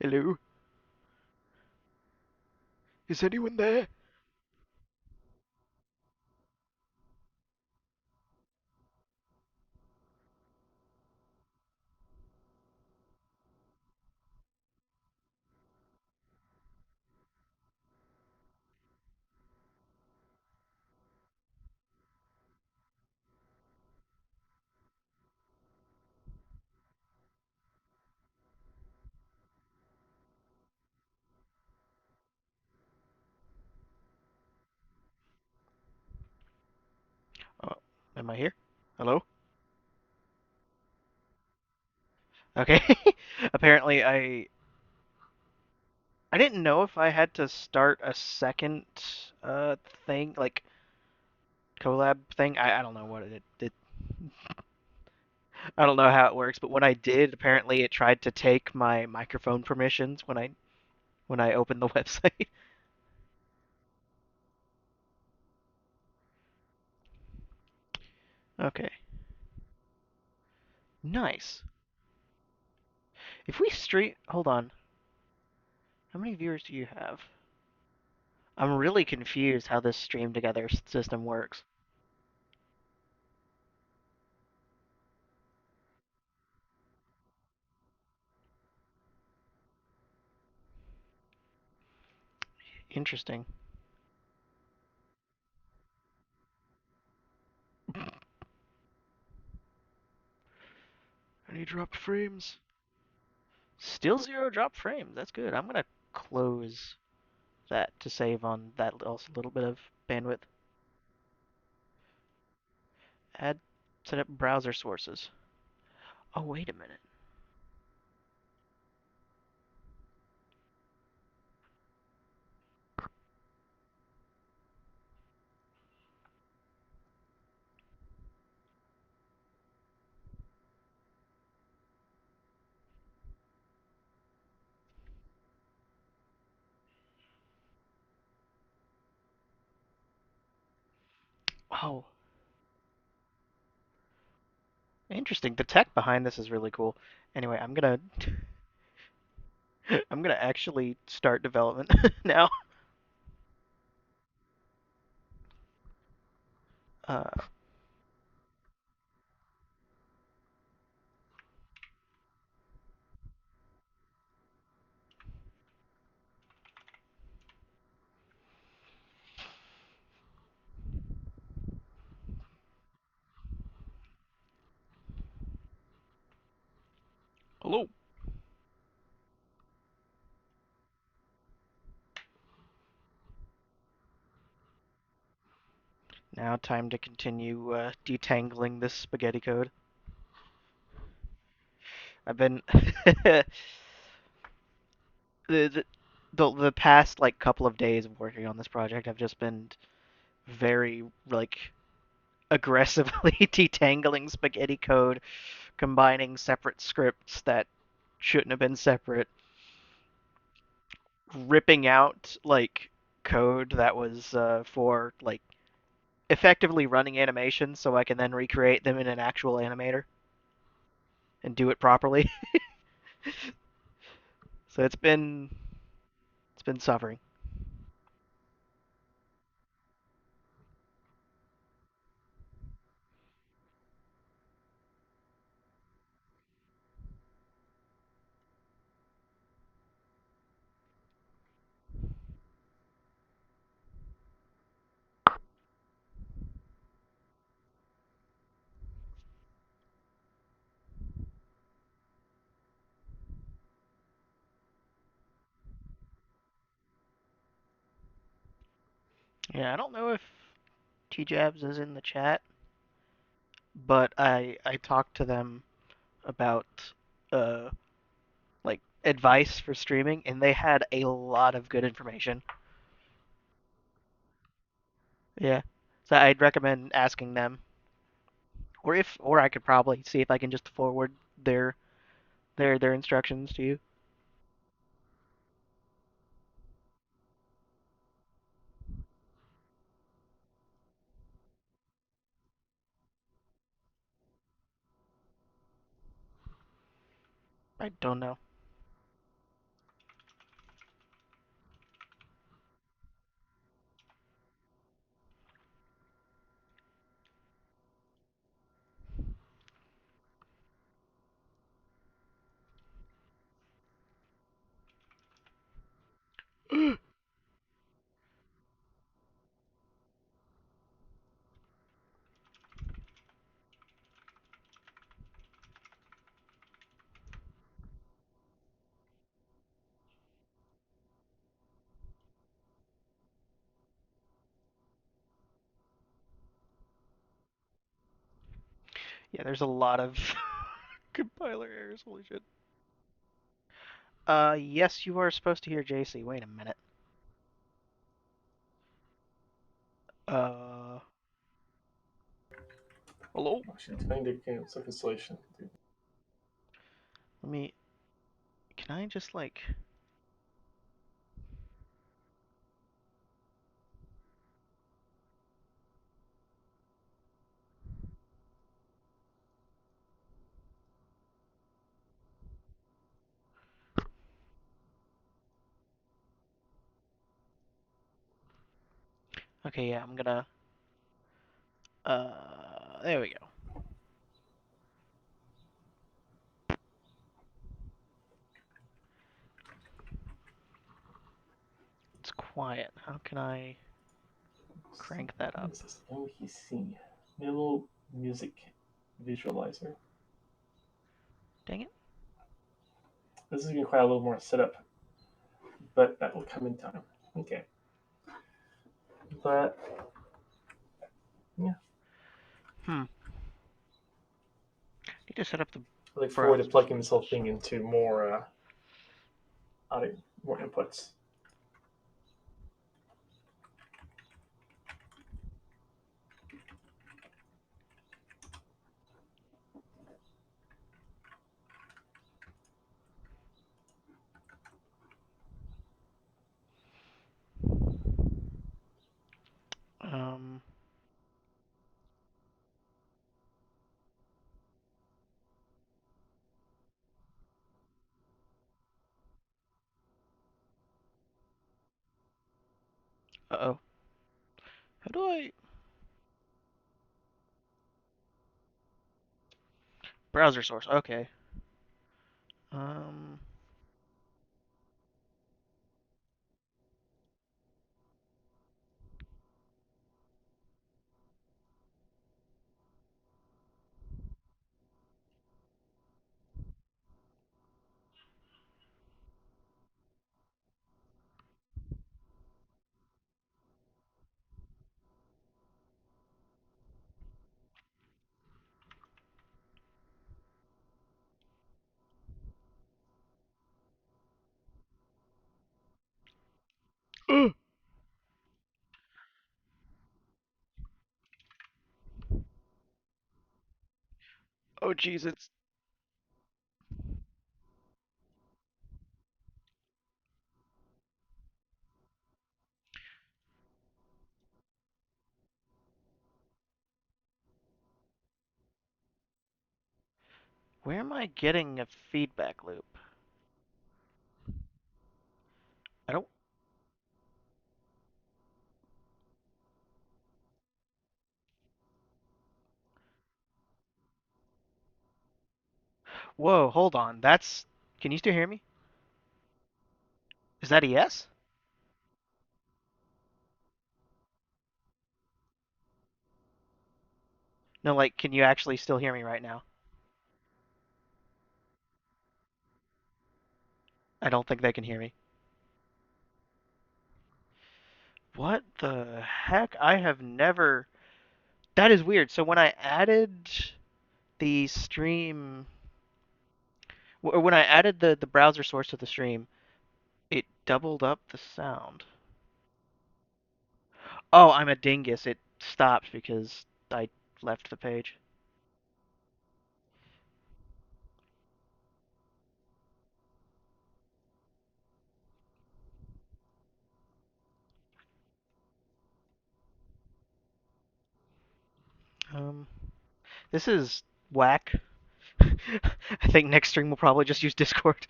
Hello? Is anyone there? Oh, am I here? Hello? Okay. Apparently I didn't know if I had to start a second thing like collab thing. I don't know what it I don't know how it works, but when I did, apparently it tried to take my microphone permissions when I opened the website. Okay. Nice. If we stream, hold on. How many viewers do you have? I'm really confused how this stream together system works. Interesting. Any dropped frames? Still zero drop frames. That's good. I'm gonna close that to save on that also little bit of bandwidth. Add, set up browser sources. Oh, wait a minute. Oh, interesting. The tech behind this is really cool. Anyway, I'm gonna actually start development now. Uh, Hello. Now time to continue detangling this spaghetti code. I've been the, the past like couple of days of working on this project. I've just been very like aggressively detangling spaghetti code, combining separate scripts that shouldn't have been separate, ripping out like code that was for like effectively running animations so I can then recreate them in an actual animator and do it properly. So it's been suffering. Yeah, I don't know if TJabs is in the chat, but I talked to them about uh like advice for streaming, and they had a lot of good information. Yeah, so I'd recommend asking them, or I could probably see if I can just forward their their instructions to you. I don't know. Yeah, there's a lot of compiler errors. Holy shit. Yes, you are supposed to hear JC. Wait a minute. Uh, Hello? Actually, turning the game of installation. Let me. Can I just like. Okay, yeah, I'm gonna. There we go. It's quiet. How can I crank that What up? is this? MVC. Minimal Music Visualizer. Dang it. This is going to require a little more setup, but that will come in time. Okay. But, yeah. Hmm. Need to set up the I look forward to browser plugging source this of whole the thing stream. into more audio, more inputs. Um. Uh-oh. How do I... Browser source. Okay. Um... Oh, jeez, it's... Where am I getting a feedback loop? I don't... Whoa, hold on. That's... Can you still hear me? Is that a yes? No, like, can you actually still hear me right now? I don't think they can hear me. What the heck? I have never... That is weird. So when I added the stream... When I added the browser source to the stream, it doubled up the sound. Oh, I'm a dingus. It stopped because I left the page. Um, this is whack. I think next stream we'll probably just use Discord.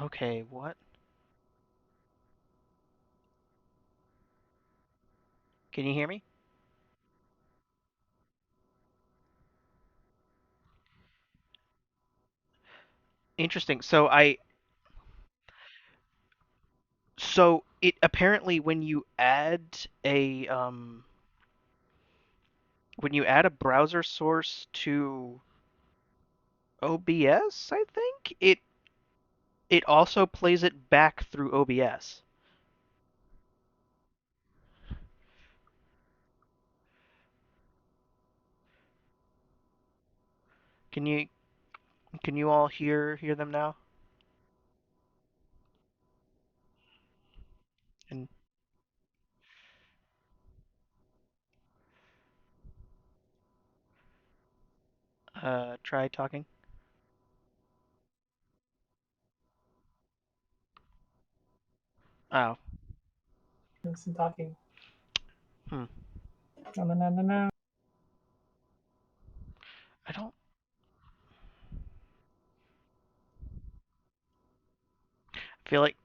Okay, what? Can you hear me? Interesting. So it apparently when you add a browser source to OBS, I think it also plays it back through OBS. Can you can you all hear them now? And try talking. Oh, Listen, talking. hmm. No, no, no, no, no. I don't feel like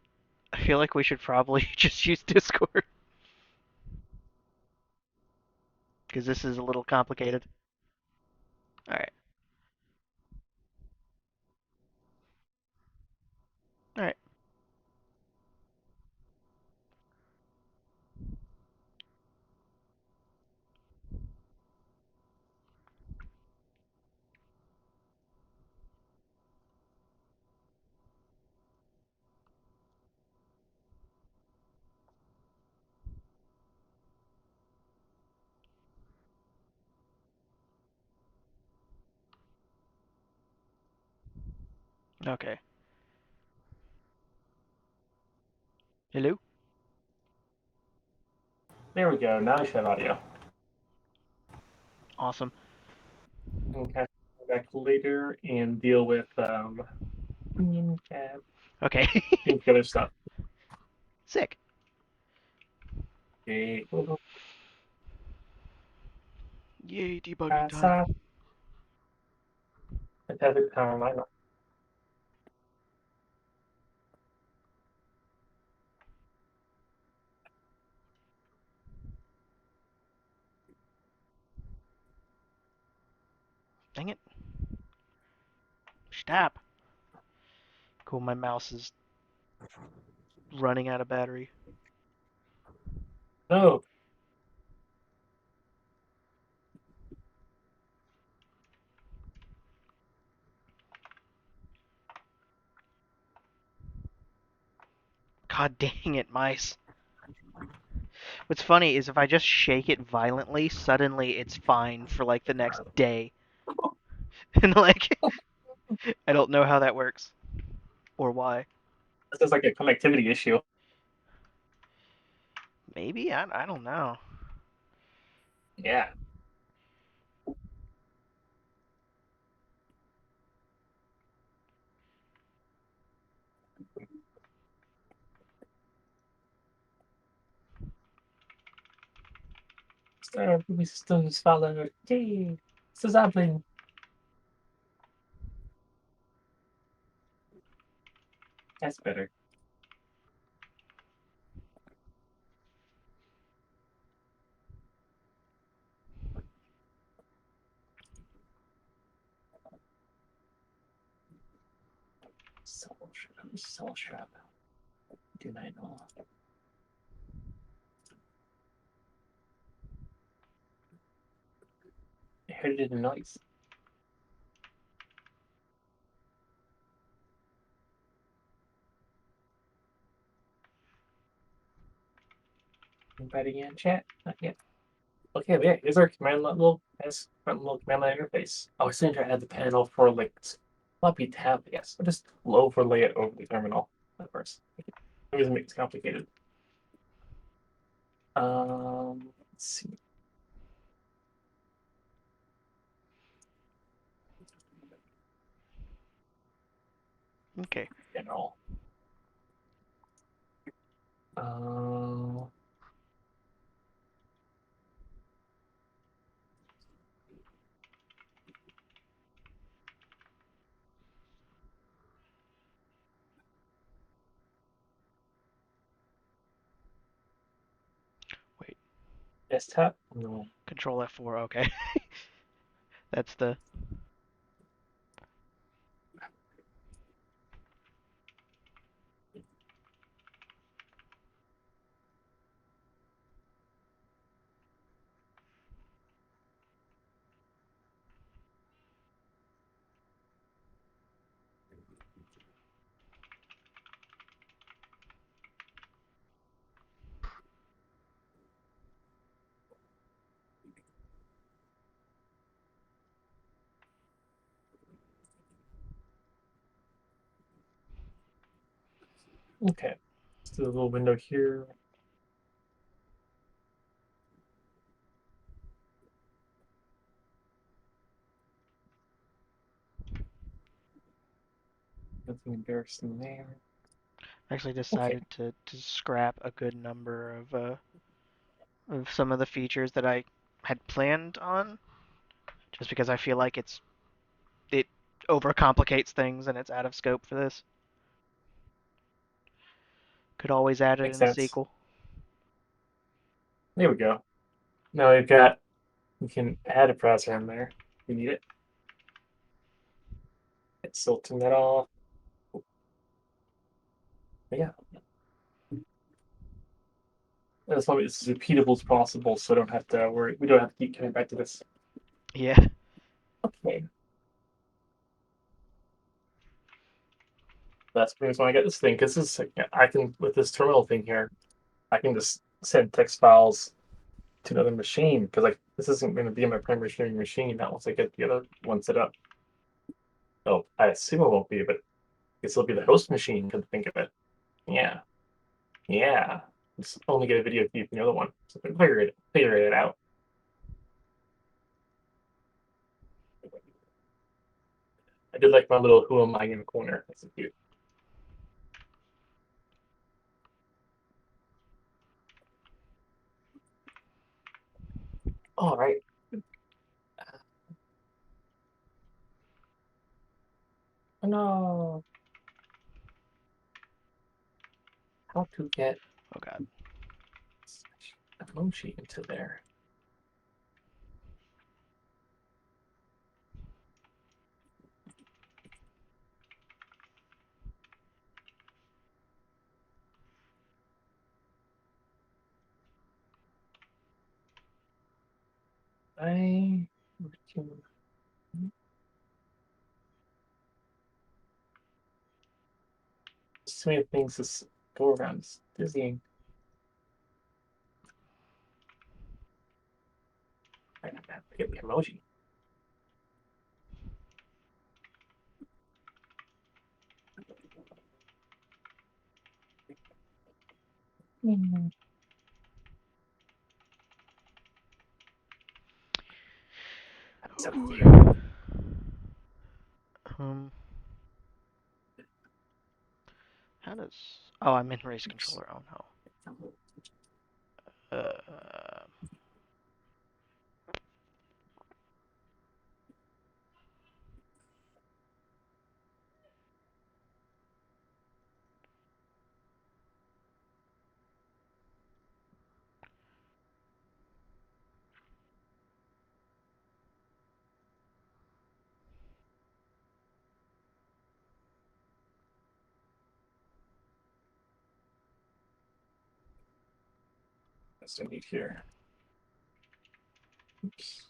I feel like we should probably just use Discord because this is a little complicated. All right. All right. Okay. Hello? There we go. Now I should have audio. Awesome. Okay. Back later and deal with Okay. other stuff. Sick. Okay. Yay, debugging time. Casa. Pathetic lineup. Dang it. Stop. Cool, my mouse is running out of battery. Oh, God dang it, mice. What's funny is if I just shake it violently, suddenly it's fine for like the next day. And like, I don't know how that works or why. this is like a connectivity issue. Maybe? I don't know. Yeah. Star movie systems follow. Yay. This is happening. That's better. Soul strap. Do I know? I heard it in a noise. Anybody in chat? Not yet. Okay, yeah, here's our command line little little command line interface. I was going to add the panel for like floppy tab, yes. I'll just overlay it over the terminal at first. It doesn't make it complicated. Let's see. Okay. General. Uh, Wait. S tap? No. Control F4. Okay, that's the. Okay. Let's do a little window here. Nothing embarrassing there. Actually Okay. decided to scrap a good number of some of the features that I had planned on, just because I feel like it overcomplicates things and it's out of scope for this. Could always add it Makes in a sense. sequel. There we go. Now we've got, we can add a processor in there. We need it. Let's still turn that off. But yeah. As long as it's as repeatable as possible, so I don't have to worry. We don't have to keep coming back to this. Yeah. Okay. That's pretty much why I got this thing, because this I can, with this terminal thing here, I can just send text files to another machine, because like this isn't going to be my primary streaming machine, not once I get the other one set up. Oh, I assume it won't be, but I guess it'll be the host machine, come to think of it. Yeah. Yeah. Just only get a video feed from the other one. So figure it out. I did like my little who am I in the corner. That's so cute. All right. Oh, no. How to get Oh god. emoji into there. I so many things to go around. It's dizzying. I have to get the emoji. Mm. That's up here. Um, how does? Oh, I'm in race Oops. controller. Oh no. That's what I need here. Oops.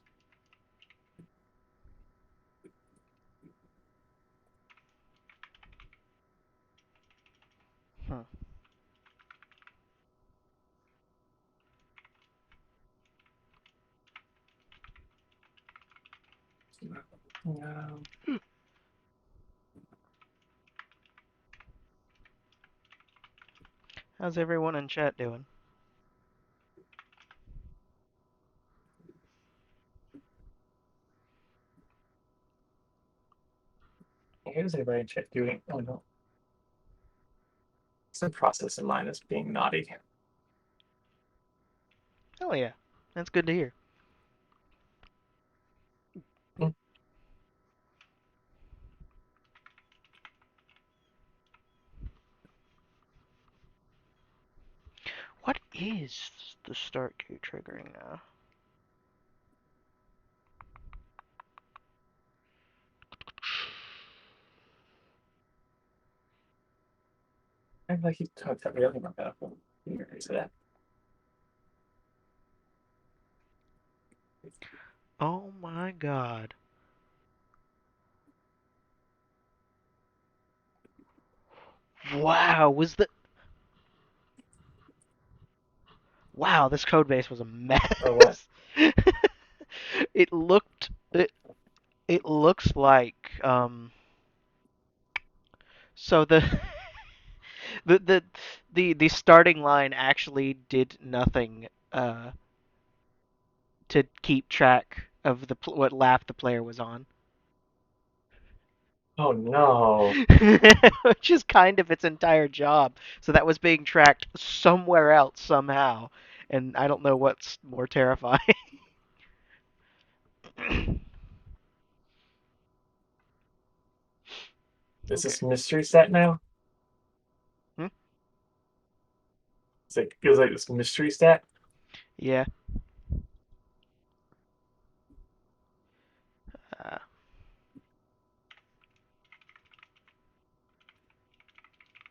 Hmm. No. How's everyone in chat doing? Here's everybody in chat doing. Oh no. Some process in line is being naughty. Oh yeah, that's good to hear. Mm. What is the start queue triggering now? I like you talked about really about that. Here, so that. Oh my god. Wow, was the wow, this code base was a Oh what? mess. It looks like so the the the starting line actually did nothing to keep track of what lap the player was on. Oh no. Which is kind of its entire job. So that was being tracked somewhere else somehow, and I don't know what's more terrifying. Is Okay. this mystery set now? Hmm? Is it feels like this mystery set? Yeah. Uh,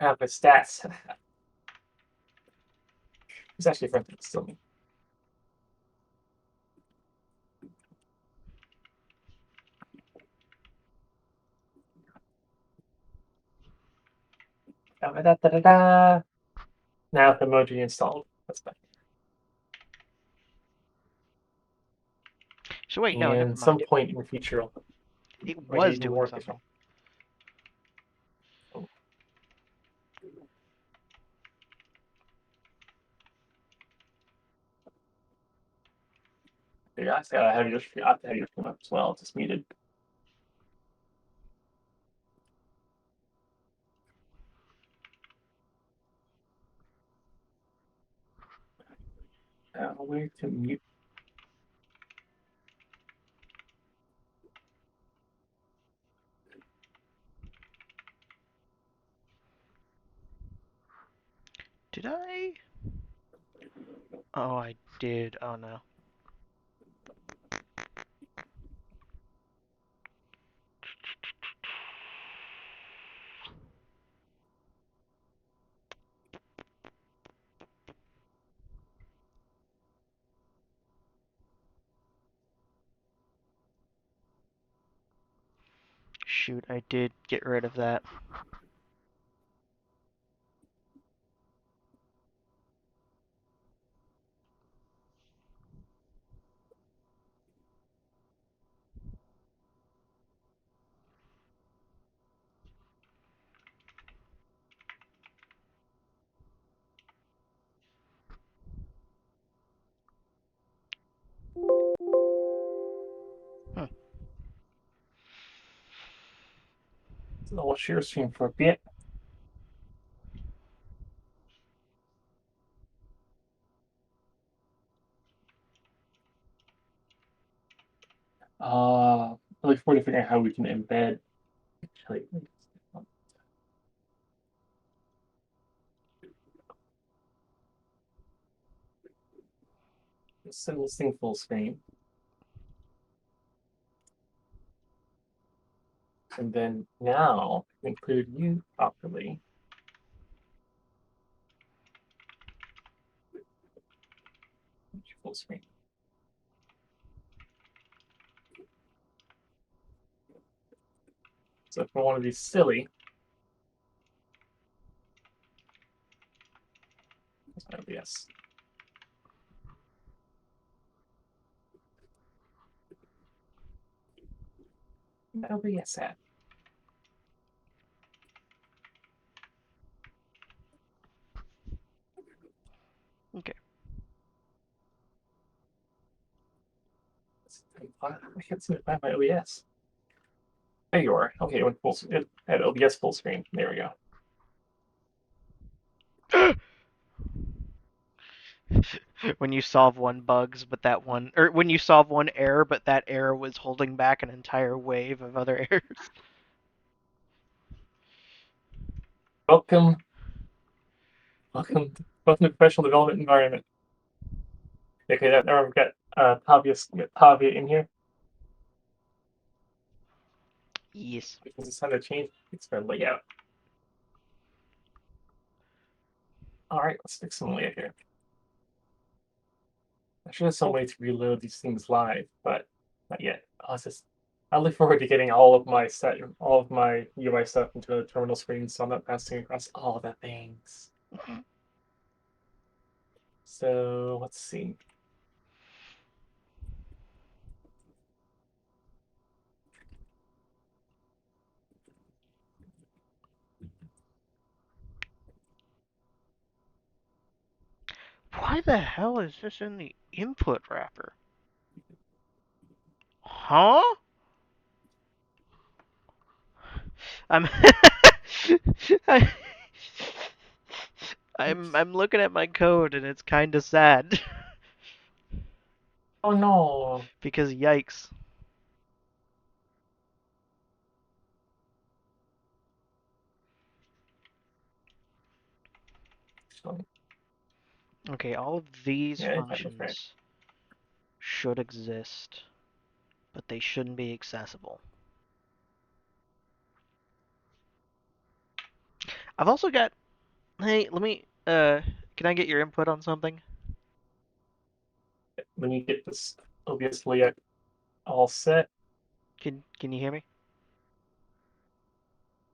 I have the stats. It's actually a friend that's still me. Da, da, da, da, da. Now the emoji installed. That's fine. so wait, no, never And some mind. point in the future, I'll It make it was even doing more something. official. Oh, yeah, I gotta have yours. I have to have yours come up as well. It's just muted. Where to mute? Did I? Oh, I did. Oh no. Shoot, I did get rid of that. Hmm. So I'll share screen for a bit. I look forward to figuring out how we can embed. Actually, send this thing full screen, and then now include you properly. Full screen. So if I want to be silly, that's my OBS. OBS at. Okay. I can't seem to find my OBS. There you are. Okay, it went full. It had OBS full screen. There we go. When you solve one bugs, but that one, or when you solve one error, but that error was holding back an entire wave of other errors. Welcome, welcome both in the professional development environment. Okay, that now we've got Tavia in here Yes. because it's time to change its layout. All right, let's fix some layout here. I should have some way to reload these things live, but not yet. I look forward to getting all of my UI stuff into the terminal screen, so I'm not bouncing across all the things. So let's see. Why the hell is this in the input wrapper? Huh? I'm I, I'm looking at my code and it's kind of sad Oh no. because yikes. So, Okay, all of these yeah, that looks right. functions should exist, but they shouldn't be accessible. I've also got, hey, let me can I get your input on something? When you get this obviously all set, Can you hear me?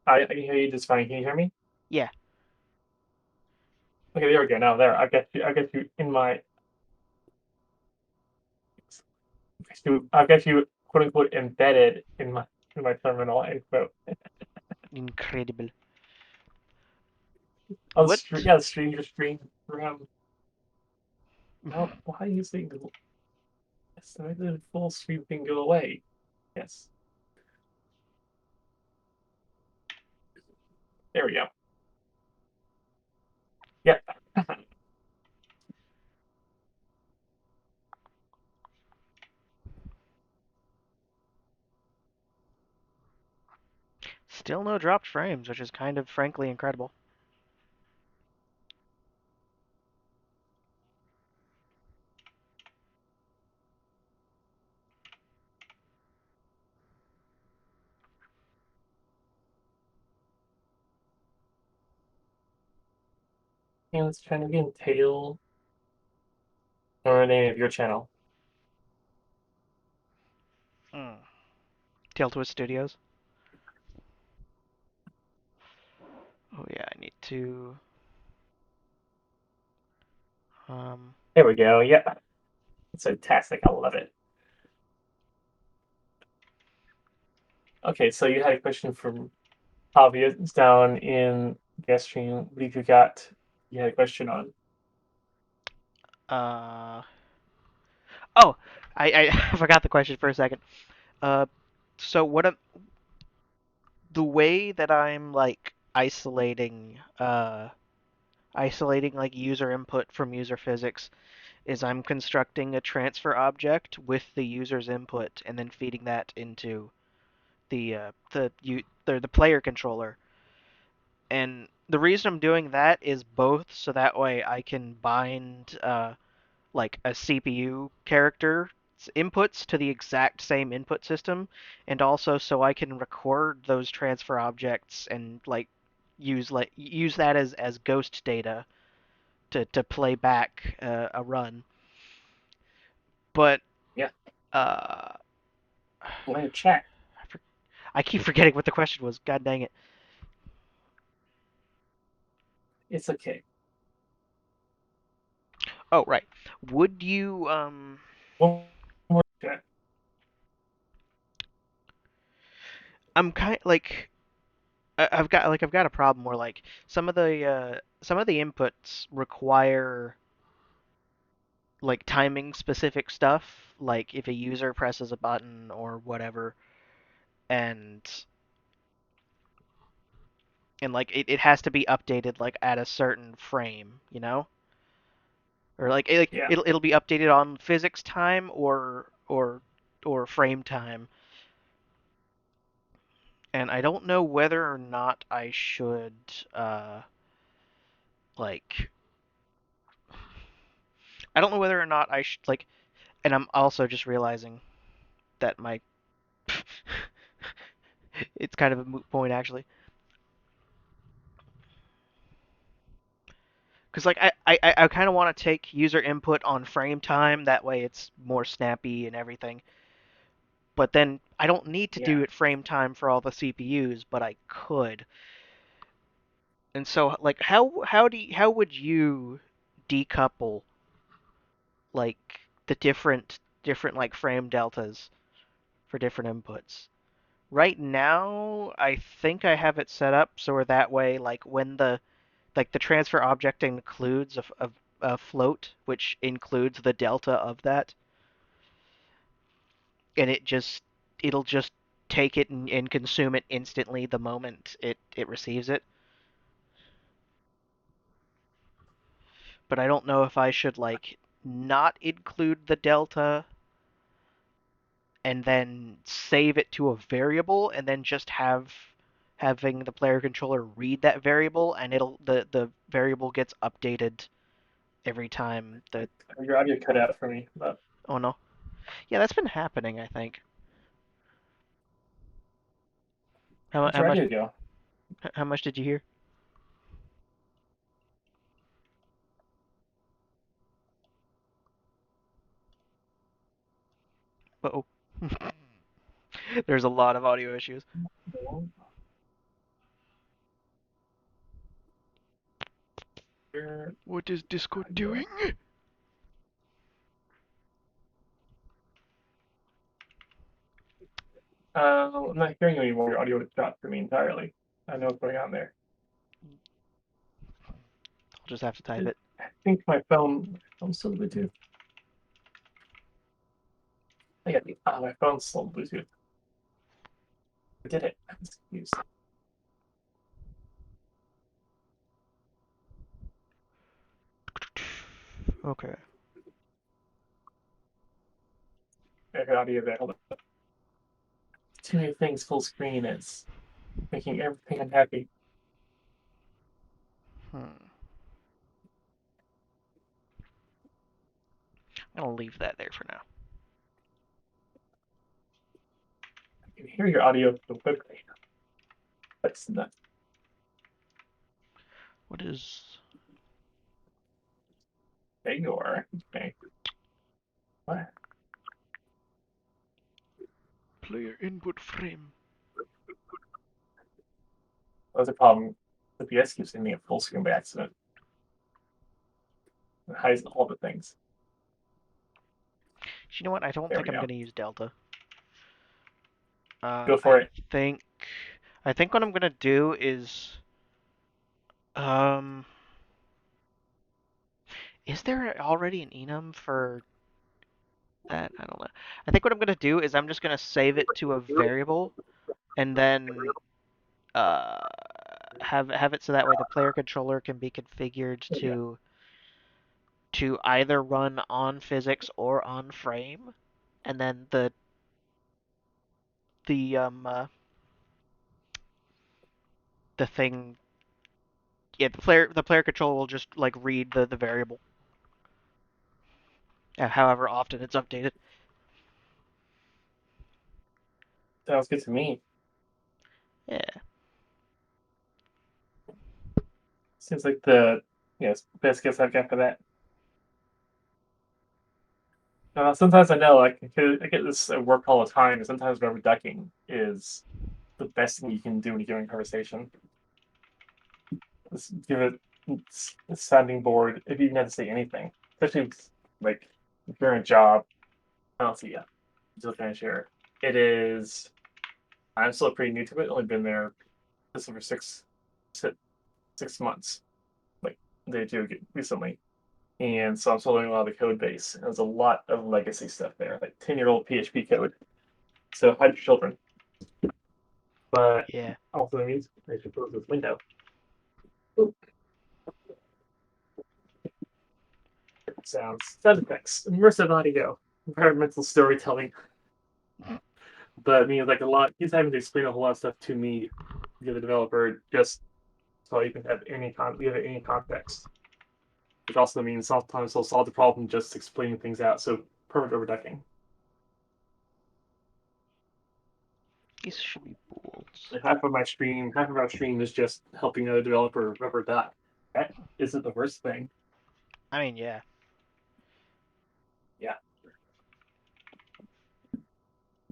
I can hear you just fine. Can you hear me? Yeah. Okay, there we go. Now there, I get you in my I've got you quote unquote embedded in my terminal end quote. Incredible. Oh, What? yeah, the stranger stream from now. Why are you saying the full stream can go away? Yes, there we go. Yeah, Still no dropped frames, which is kind of frankly incredible. and let's try again. Tail or the name of your channel. Mm. Tail Twist Studios. Oh yeah, I need to um There we go. Yeah, it's fantastic. I love it. Okay, so you had a question from Javier down in guest stream. What have you got? You had a question on. uh oh, I forgot the question for a second. Uh so the way that I'm like isolating like user input from user physics is I'm constructing a transfer object with the user's input and then feeding that into the player controller. And the reason I'm doing that is both so that way I can bind like a CPU character inputs to the exact same input system, and also so I can record those transfer objects and use that as ghost data to play back a run. But Yeah, uh, we're in chat. I keep forgetting what the question was. God dang it! It's okay. Oh right, would you One more chat. I'm kind like I've got a problem where like some of the inputs require like timing specific stuff, like if a user presses a button or whatever, and like it has to be updated like at a certain frame, you know? Or Yeah, it'll be updated on physics time or frame time. And I don't know whether or not I should like I don't know whether or not I should like, and I'm also just realizing that my it's kind of a moot point actually, because like I kind of want to take user input on frame time. That way it's more snappy and everything. But then I don't need to do Yeah, it frame time for all the CPUs, but I could. And so like how would you decouple like the different like frame deltas for different inputs? Right now, I think I have it set up so that way like when the transfer object includes a float, which includes the delta of that, and it'll just take it and consume it instantly the moment it receives it. But I don't know if I should like not include the delta and then save it to a variable and then just having the player controller read that variable and the variable gets updated every time the your audio cut out for me, but oh no. Yeah, that's been happening, I think. How where'd how your much audio go? how much did you hear? Uh-oh. There's a lot of audio issues. Your What is Discord audio. doing? I'm not hearing you anymore. Your audio dropped for me entirely. I know what's going on there. I'll just have to type it. I think my phone. I'm still Bluetooth. I got my phone's still Bluetooth. I did it. I was confused. Okay. I got audio there. Hold on. Too many things full screen. It's making everything unhappy. Hmm. I'm gonna leave that there for now. I can hear your audio so quickly. That's nuts. What is There you are. Okay. What? player input frame? That's a problem. The PS keeps sending it full screen by accident. It hides all the things. You know what? I don't There think we I'm go. gonna use delta. Go I for it. think I think what I'm gonna do um is there already an enum for that? I don't know. I think what I'm gonna do is I'm just gonna save it to a variable and then uh have it so that way the player controller can be configured There we go. to either run on physics or on frame, and then the the thing yeah the player controller will just like read the variable however often it's updated. Sounds good to me. Yeah. Seems like the best guess I've got for that. Sometimes I know like I get this at work all the time, and sometimes rubber ducking is the best thing you can do when you're doing conversation. Just give it a sounding board if you even have to say anything, especially like if you're in a job. I don't see ya. Just kind of share. It is. I'm still pretty new to it. Only been there this for 6 months. Like they do recently. And so I'm still learning a lot of the code base. And there's a lot of legacy stuff there, like 10-year-old PHP code. So hide your children. But Yeah. also means I should close this window. Oop, sound effects, immersive audio, environmental storytelling. But I mean, like a lot, he's having to explain a whole lot of stuff to me, the developer, just so you can have any context. which also means sometimes they'll solve the problem just explaining things out. So perfect overducking. These should be pools. Like half of our stream is just helping a developer rubber duck. That isn't the worst thing. I mean, yeah. Yeah.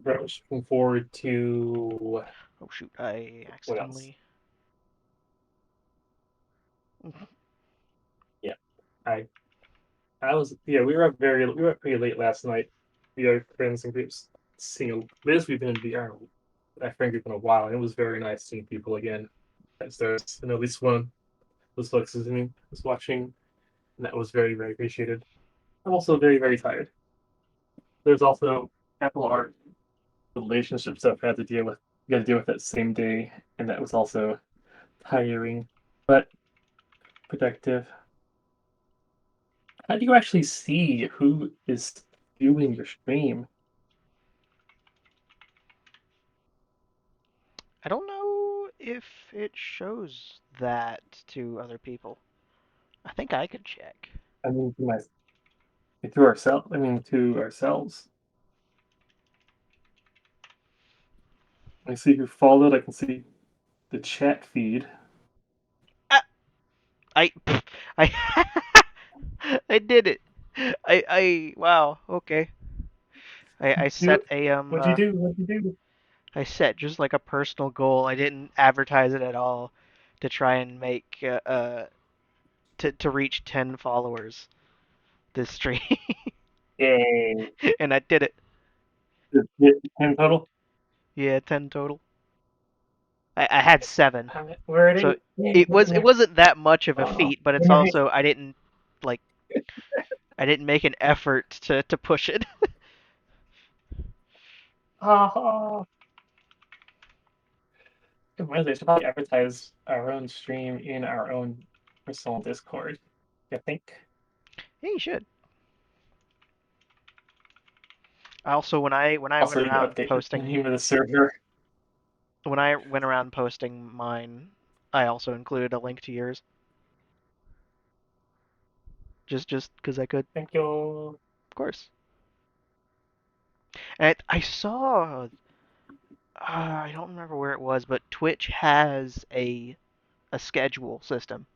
Very much looking forward to Oh shoot, I what else? accidentally. Yeah. I we were up pretty late last night. The other friends and groups seeing this we've been in VR. I think it's been a while, and it was very nice seeing people again. As there's at least one of those folks listening was watching, and that was very, very appreciated. I'm also very, very tired. There's also Apple Art relationship stuff I had to deal with. You got to deal with that same day, and that was also tiring, but productive. How do you actually see who is viewing your stream? I don't know if it shows that to other people. I think I could check. I mean, to ourselves. I mean, to ourselves. I see who followed. I can see the chat feed. Ah, I, I, I did it. Wow. Okay. I Do set it. a What'd you do? What'd you do? I set just like a personal goal. I didn't advertise it at all to try and make to reach 10 followers this stream, Yay! and I did it. In total. Yeah, 10 total. I had 7, We're at so eight. Yay! We're getting it there. wasn't that much of a Oh, feat, but it's we're also like I didn't make an effort to push it. oh, Wednesday should probably advertise our own stream in our own personal Discord. I think. Yeah, you should. I also when I went Also, you around update the posting name of the server. mine, I also included a link to yours just because I could, Thank you. of course. And I saw I don't remember where it was, but Twitch has a schedule system,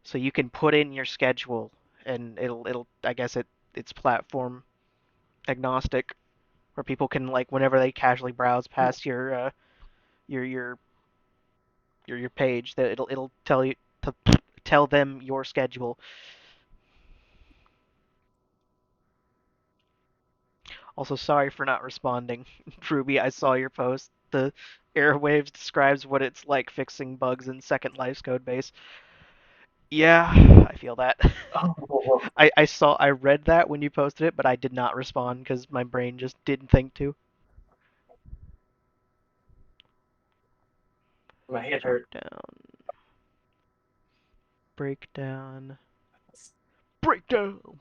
so you can put in your schedule, and it'll I guess it's platform agnostic, where people can like whenever they casually browse past your your your page, that it'll tell you to tell them your schedule. Also, sorry for not responding, Ruby. I saw your post. The Airwaves describes what it's like fixing bugs in Second Life's code base. Yeah, I feel that. Oh, I read that when you posted it, but I did not respond because my brain just didn't think to. my head hurt. Breakdown, breakdown, breakdown.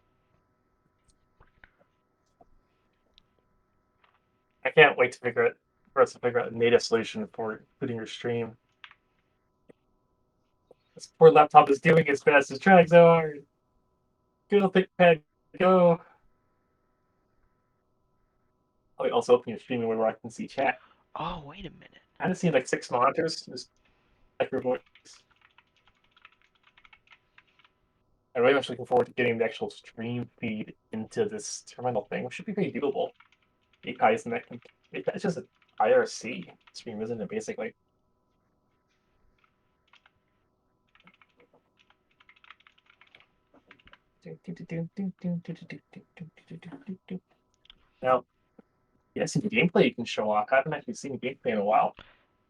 I can't wait to figure out for us to figure out a native solution for including your stream. This poor laptop is doing its best. It's trying so hard. Go, ThinkPad, go. Oh, also open your stream where I can see chat. Oh, wait a minute. I just see like 6 monitors. Just like your voice. I'm really much looking forward to getting the actual stream feed into this terminal thing, which should be pretty doable. APIs and that can. It's just an IRC stream, isn't it? Basically. Now, yeah, some gameplay you can show off. I haven't actually seen gameplay in a while.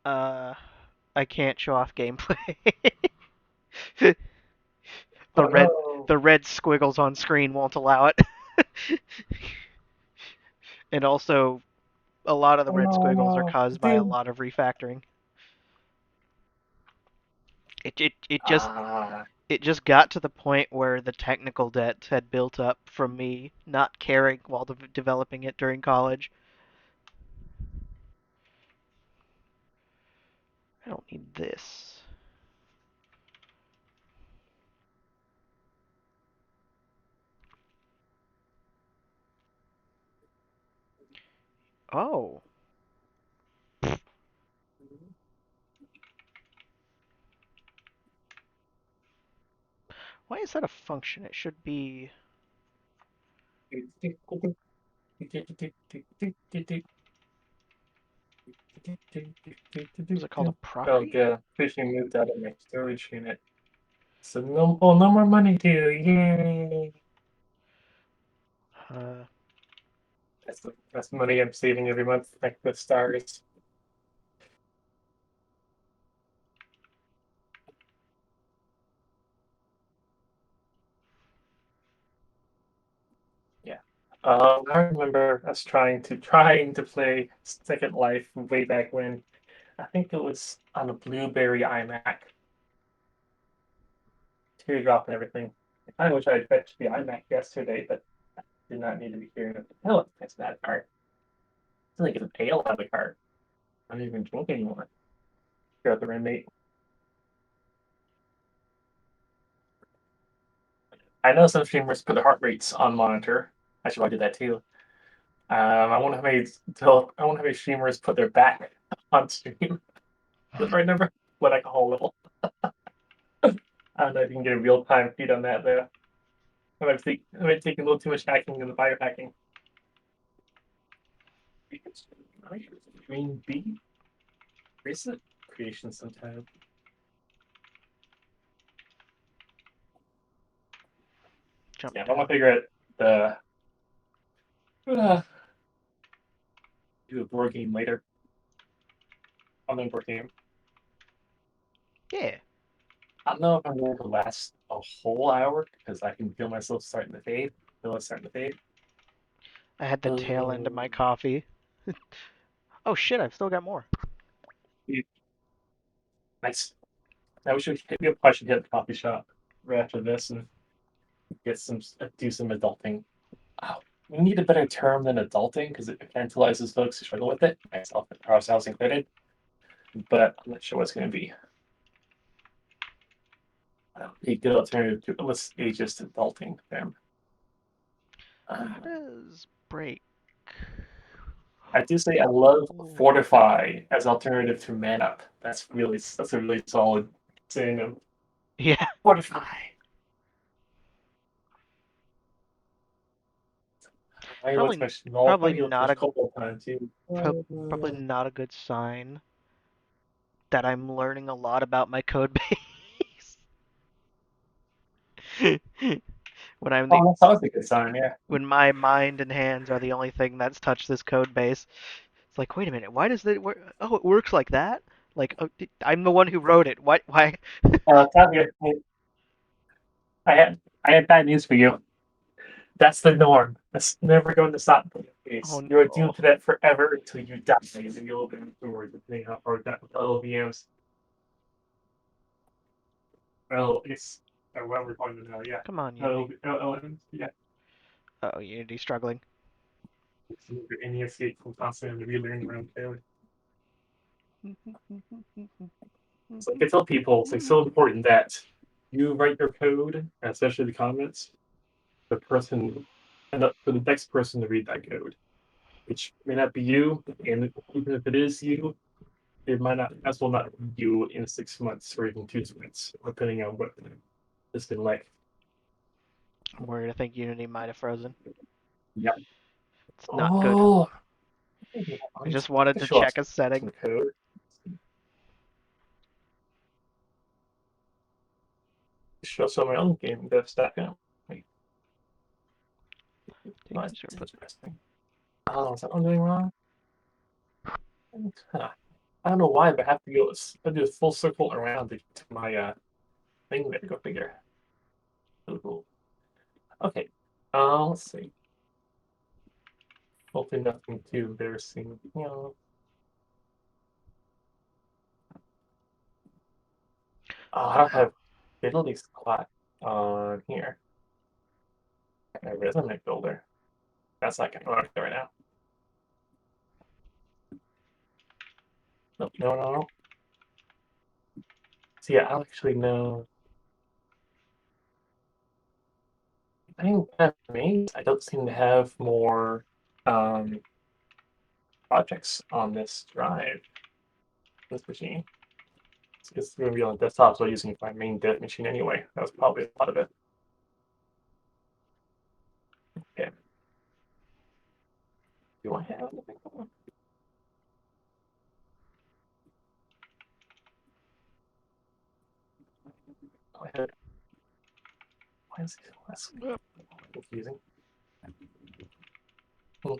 Uh, I can't show off gameplay. the Oh red no! the red squiggles on screen won't allow it. And also, a lot of the Oh red squiggles are no! caused by a Dude. lot of refactoring. It Ah, it just got to the point where the technical debt had built up from me not caring while developing it during college. I don't need this. Oh, why is that a function? It should be. Is it called a Oh, property? yeah. Fishing moved out of my storage unit. So no, oh, no more money due. Yay! Uh, That's money I'm saving every month. Like the stars. Yeah. I remember us trying to play Second Life way back when. I think it was on a Blueberry iMac. Teardrop and everything. I wish I had fetched the iMac yesterday, but I did not need to be carrying it. Hell, that's that card. It's like it's a ale out of the card. I don't even drink anymore. You're the roommate. I know some streamers put their heart rates on monitor. I should probably do that too. I want to have streamers put their back on stream. The right number, what alcohol level. I don't know if you can get a real time feed on that though. I might take a little too much hacking in the biohacking. Green B recent creation sometime. jump Yeah, I want down. to figure out the uh, do a board game later. Online board game. Yeah, I don't know if I'm going to last a whole hour because I can feel myself starting to fade. Feel it starting to fade. I had the tail end of my Um, coffee. Oh shit, I've still got more. nice. Now we should hit the coffee shop right after this and get some do some adulting. Oh, we need a better term than adulting because it infantilizes folks who struggle with it, myself and ourselves included. But I'm not sure what it's going to be. A good alternative to let's ageist adulting term. How Uh, does break? I do say I love Oh. fortify as alternative to man up. That's a really solid synonym. Yeah, Fortify. I what's probably my small probably probably go not push a couple time too. probably not a good sign that I'm learning a lot about my code base. when I'm the Oh, that's always a good sign. Yeah. when my mind and hands are the only thing that's touched this code base. It's like, wait a minute, why does it work? Oh, it works like that? Like, oh, I'm the one who wrote it. What? Why? Tavia, I had bad news for you. That's the norm. That's never going to stop in your Oh case. You're no. doomed to that forever until you die, and you'll open the door depending how far that with LVMs. Well, it's what we're going to know. Yeah. Come on, Unity. LLMs. Yeah. Oh, Unity's struggling. Any escape from constantly relearning around failure. So I can tell people it's like so important that you write your code, especially the comments, the person and for the next person to read that code, which may not be you, and even if it is you, it might not as well not be you in 6 months or even 2 months, depending on what it's been like. I'm worried. I think Unity might have frozen. Yeah. It's not good. Oh, I I'm just have wanted to to show off check a setting. some code. Show some of my own game dev stack now. Wait, Take no, it's user put. interesting. Oh, is that what I'm doing wrong? Huh. I don't know why, but I have to go. I do a full circle around to my thing there. Go figure. Cool, cool. Okay. Let's see. Hopefully nothing too embarrassing. I don't have fiddly squat on here. My resume builder. That's not gonna work right now. No, no, no, no. So yeah, I don't actually know. I think that means I don't seem to have more. Um, projects on this drive, this machine. It's going to be on desktop, so I'm using my main dev machine anyway. That was probably a lot of it. Okay. Do I have anything? Oh, I had, why is it less confusing? Hmm.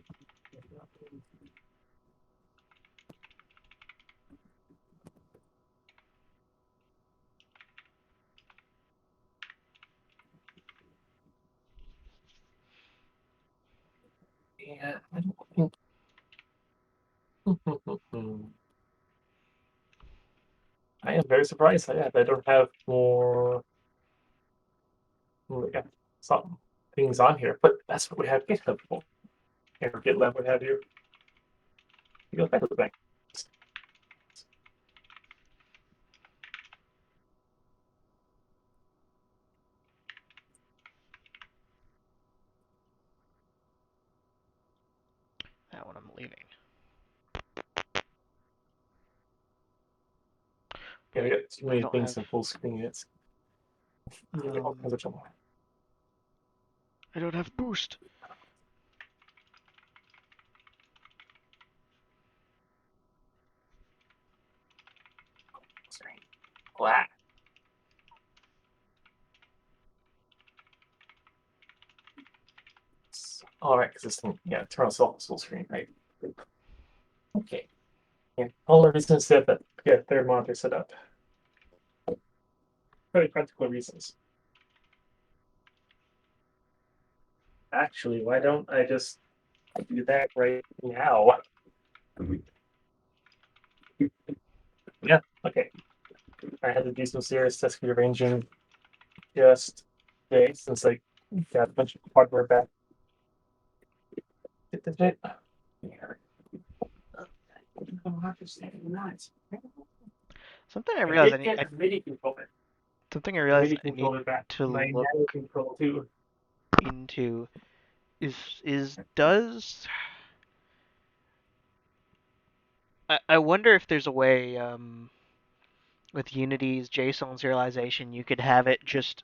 Yeah, I don't think. I am very surprised. I don't have more. Yeah, some things on here, but that's what we have GitHub for. Or GitLab, what have you. You go back to the bank. That one I'm leaving. Yeah, we But got too I many don't things have in full screen. It's all kinds um of trouble. I don't have boost. Screen. Black. All right, because this thing, yeah, turn off full screen, right? Okay. Yeah, all the reasons that get their monitor set up. Very practical reasons. Actually, why don't I just do that right now? Yeah, okay. I had to do some serious desk rearranging just today since I got a bunch of hardware back. Get the bit. Here. Something I I realized did get I a MIDI controller. something I A realized MIDI I need controller back. to My look nano control too. into is does I wonder if there's a way with Unity's JSON serialization you could have it just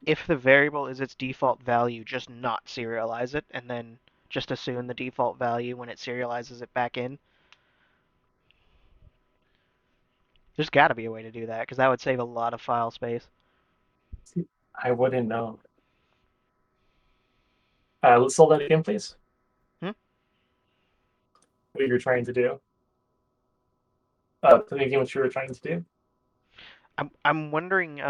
if the variable is its default value, just not serialize it and then just assume the default value when it serializes it back in. There's got to be a way to do that because that would save a lot of file space. I wouldn't know. Let's solve that again, please. Hmm? What you're trying to do. Tell me again what you were trying to do. I'm wondering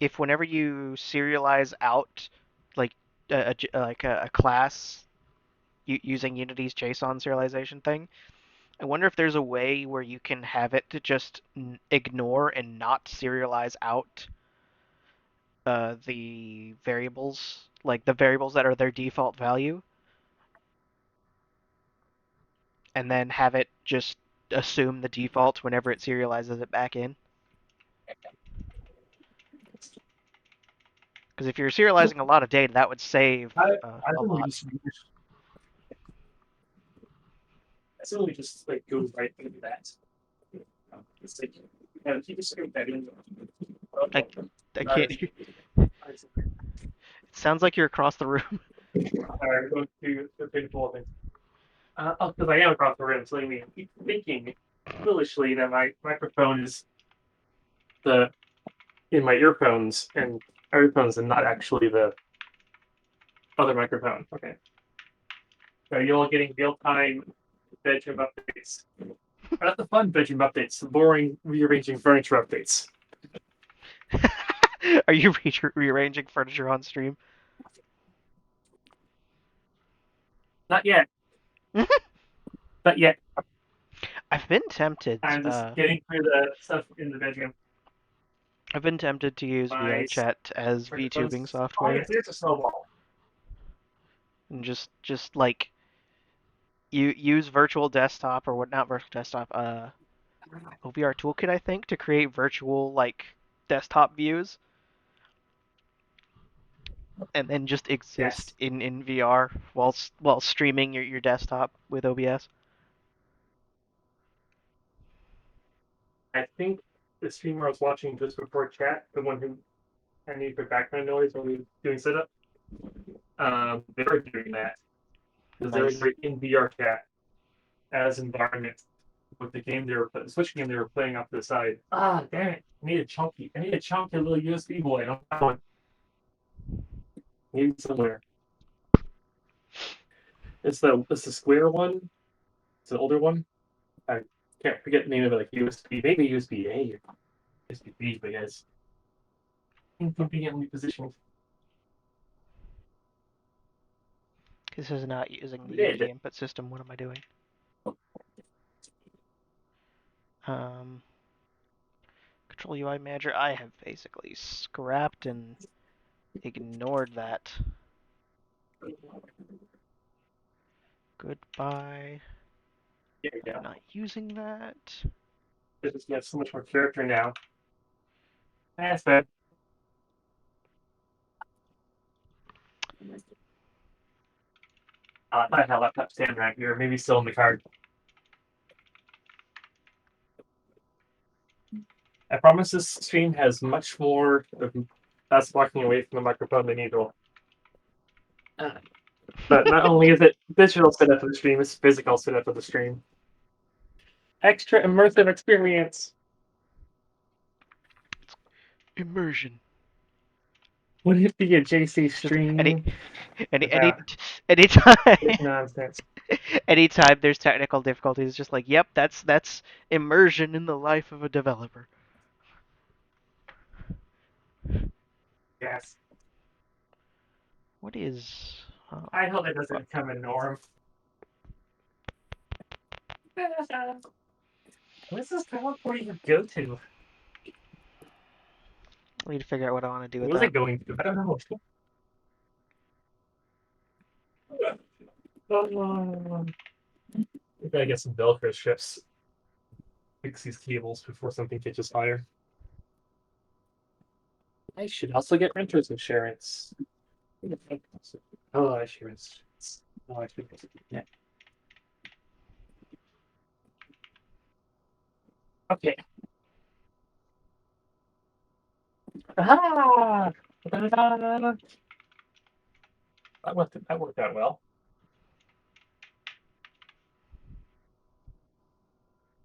if whenever you serialize out like a class using Unity's JSON serialization thing, I wonder if there's a way where you can have it to just ignore and not serialize out the variables, like the variables that are their default value, and then have it just assume the default whenever it serializes it back in. Because if you're serializing a lot of data, that would save I I a think we lot. just I think we just like go right into that. It's like keep a script that in. I, I Not can't. as It sounds like you're across the room. go to the painful thing. Oh, because I am across the room, so I mean, keep thinking foolishly that my microphone is the in my earphones and not actually the other microphone. Okay. So you're all getting real time bedroom updates. Not the fun bedroom updates, the boring rearranging furniture updates. Are you rearranging furniture on stream? Not yet. Not yet. I've been tempted. I'm just getting through the stuff in the bedroom. I've been tempted to use My VRChat as VTubing microphones. Oh software yes, there's a snowball. and just like you use virtual desktop or what not virtual desktop OVR toolkit I think to create virtual like desktop views and then just exist Yes. in VR while streaming your desktop with OBS. I think the streamer I was watching just before chat, the one who I need for background noise when we were doing setup, they were doing that because they Nice. were in VR chat as environment with the game they were the Switch game they were playing off to the side. Ah, damn it! I need a chunky little USB boy. I don't have one. I need it somewhere. It's the square one. It's an older one. I can't forget the name of it. Like USB, maybe USB A or USB B, but yeah, it's inconveniently positioned. This is not using the Mid. UD input system. What am I doing? Um, Control UI Manager. I have basically scrapped and ignored that. Goodbye. There we I'm go. not using that. It's got so much more character now. That's bad. I had a laptop stand right here. Maybe still in the card. I promise this stream has much more of us walking away from the microphone than usual. But not only is it digital setup of the stream, it's physical setup of the stream. Extra immersive experience. Immersion. Would it be a JC It's just any stream any any without anytime this nonsense? anytime there's technical difficulties, it's just like, yep, that's immersion in the life of a developer. Yes. What is? Oh, I hope it fuck. doesn't become a norm. What's this California go to? I need to figure out what I want to do with What was that. it going to? I don't know. We gotta get some Velcro strips. Fix these cables before something catches fire. I should also get renter's insurance. Oh, insurance. Oh, I should. Yeah. Okay. Ah! That worked out well.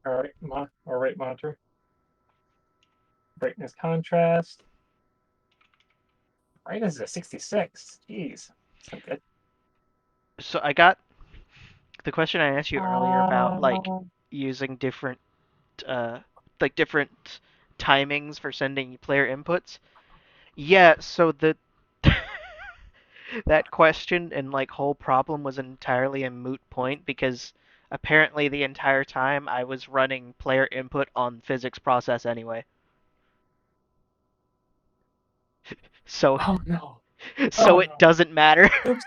All right, monitor. Brightness contrast. Brightness is a 66. Jeez. So good. So I got the question I asked you earlier about like Uh, using uh different timings for sending player inputs. Yeah, so the that question and like whole problem was entirely a moot point because apparently the entire time I was running player input on physics process anyway. So oh no. so Oh it no. doesn't matter. Oops,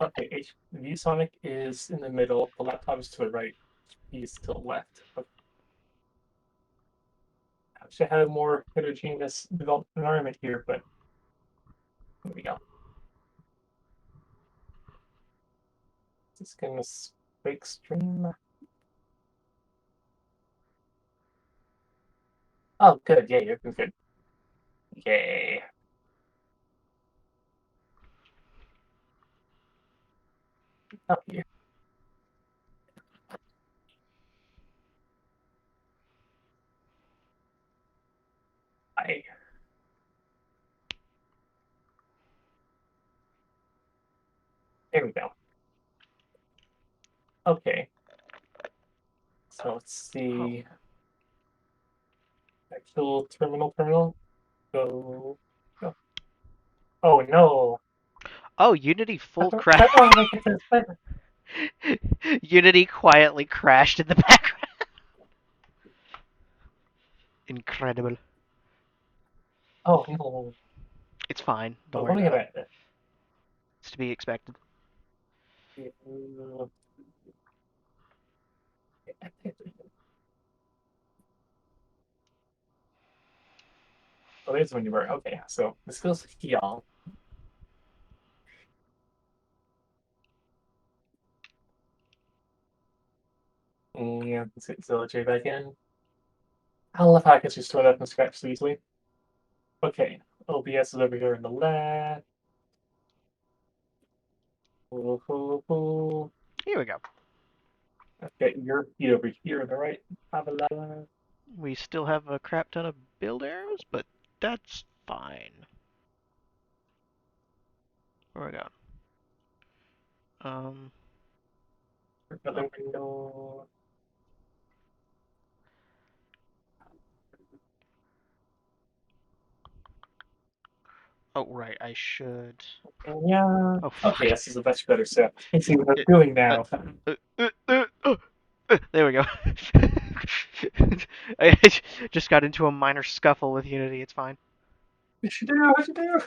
okay, VSonic is in the middle. The laptop is to the right. He's to the left. Okay. I should have a more heterogeneous development environment here, but here we go. Just gonna break stream. Oh, good. Yay, everything's good. Yay. Oh, yeah. I, there we go. Okay. So let's Oh. see. Actual terminal. Go. Go. Oh no. Oh, Unity full How crash. do I make it to this flavor? Unity quietly crashed in the background. Incredible. Oh no. It's fine. Don't But worry let me about get it. back there. It's to be expected. Oh, there's the menu bar. Okay, so this goes here. And let's get Zilla back in. I love how I can just start up from scratch so easily. Okay, OBS is over here in the left. Okay, Here we go. your feet over here on the right. We still have a crap ton of build errors, but that's fine. Where we go? Um. Oh, Another window. oh right. I should. Yeah. Oh Okay, fuck. this is a much better set. I can see what I'm It, doing uh, now. there we go. I just got into a minor scuffle with Unity. It's fine. What you do? What you do?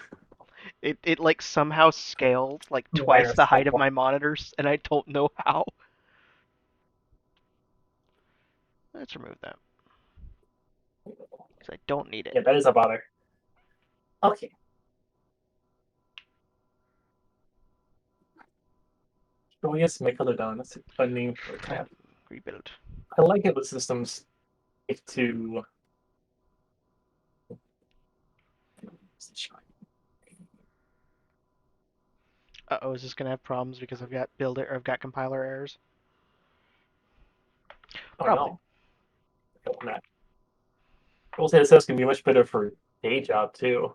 It like somehow scaled like twice Minor the height of scuffle. my monitors, and I don't know how. Let's remove that because I don't need it. Yeah, that is a bother. Okay. So we guess Megalodon. That's a fun name for a cat. Rebuild. I like it with systems if to Uh-oh, is this gonna have problems because I've got build it or I've got compiler errors? oh Probably. no. I don't want that. I will say this house can be much better for day job too.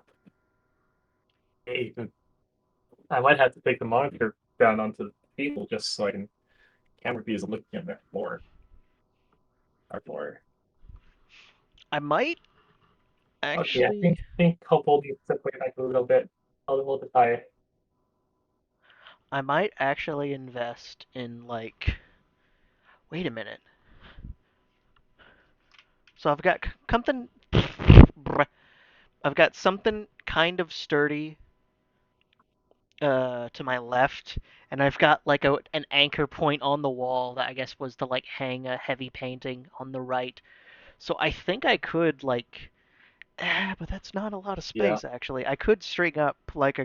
Hey, I might have to take the monitor down onto the table just so I can camera views looking at that more. Or more. I might Okay, I actually. think couple needs to play back a little bit higher. I might actually invest in like. Wait a minute. So I've got something. I've got something kind of sturdy to my left, and I've got like an anchor point on the wall that I guess was to like hang a heavy painting on the right. So I think I could like, but that's not a lot of Yeah. space actually. I could string up like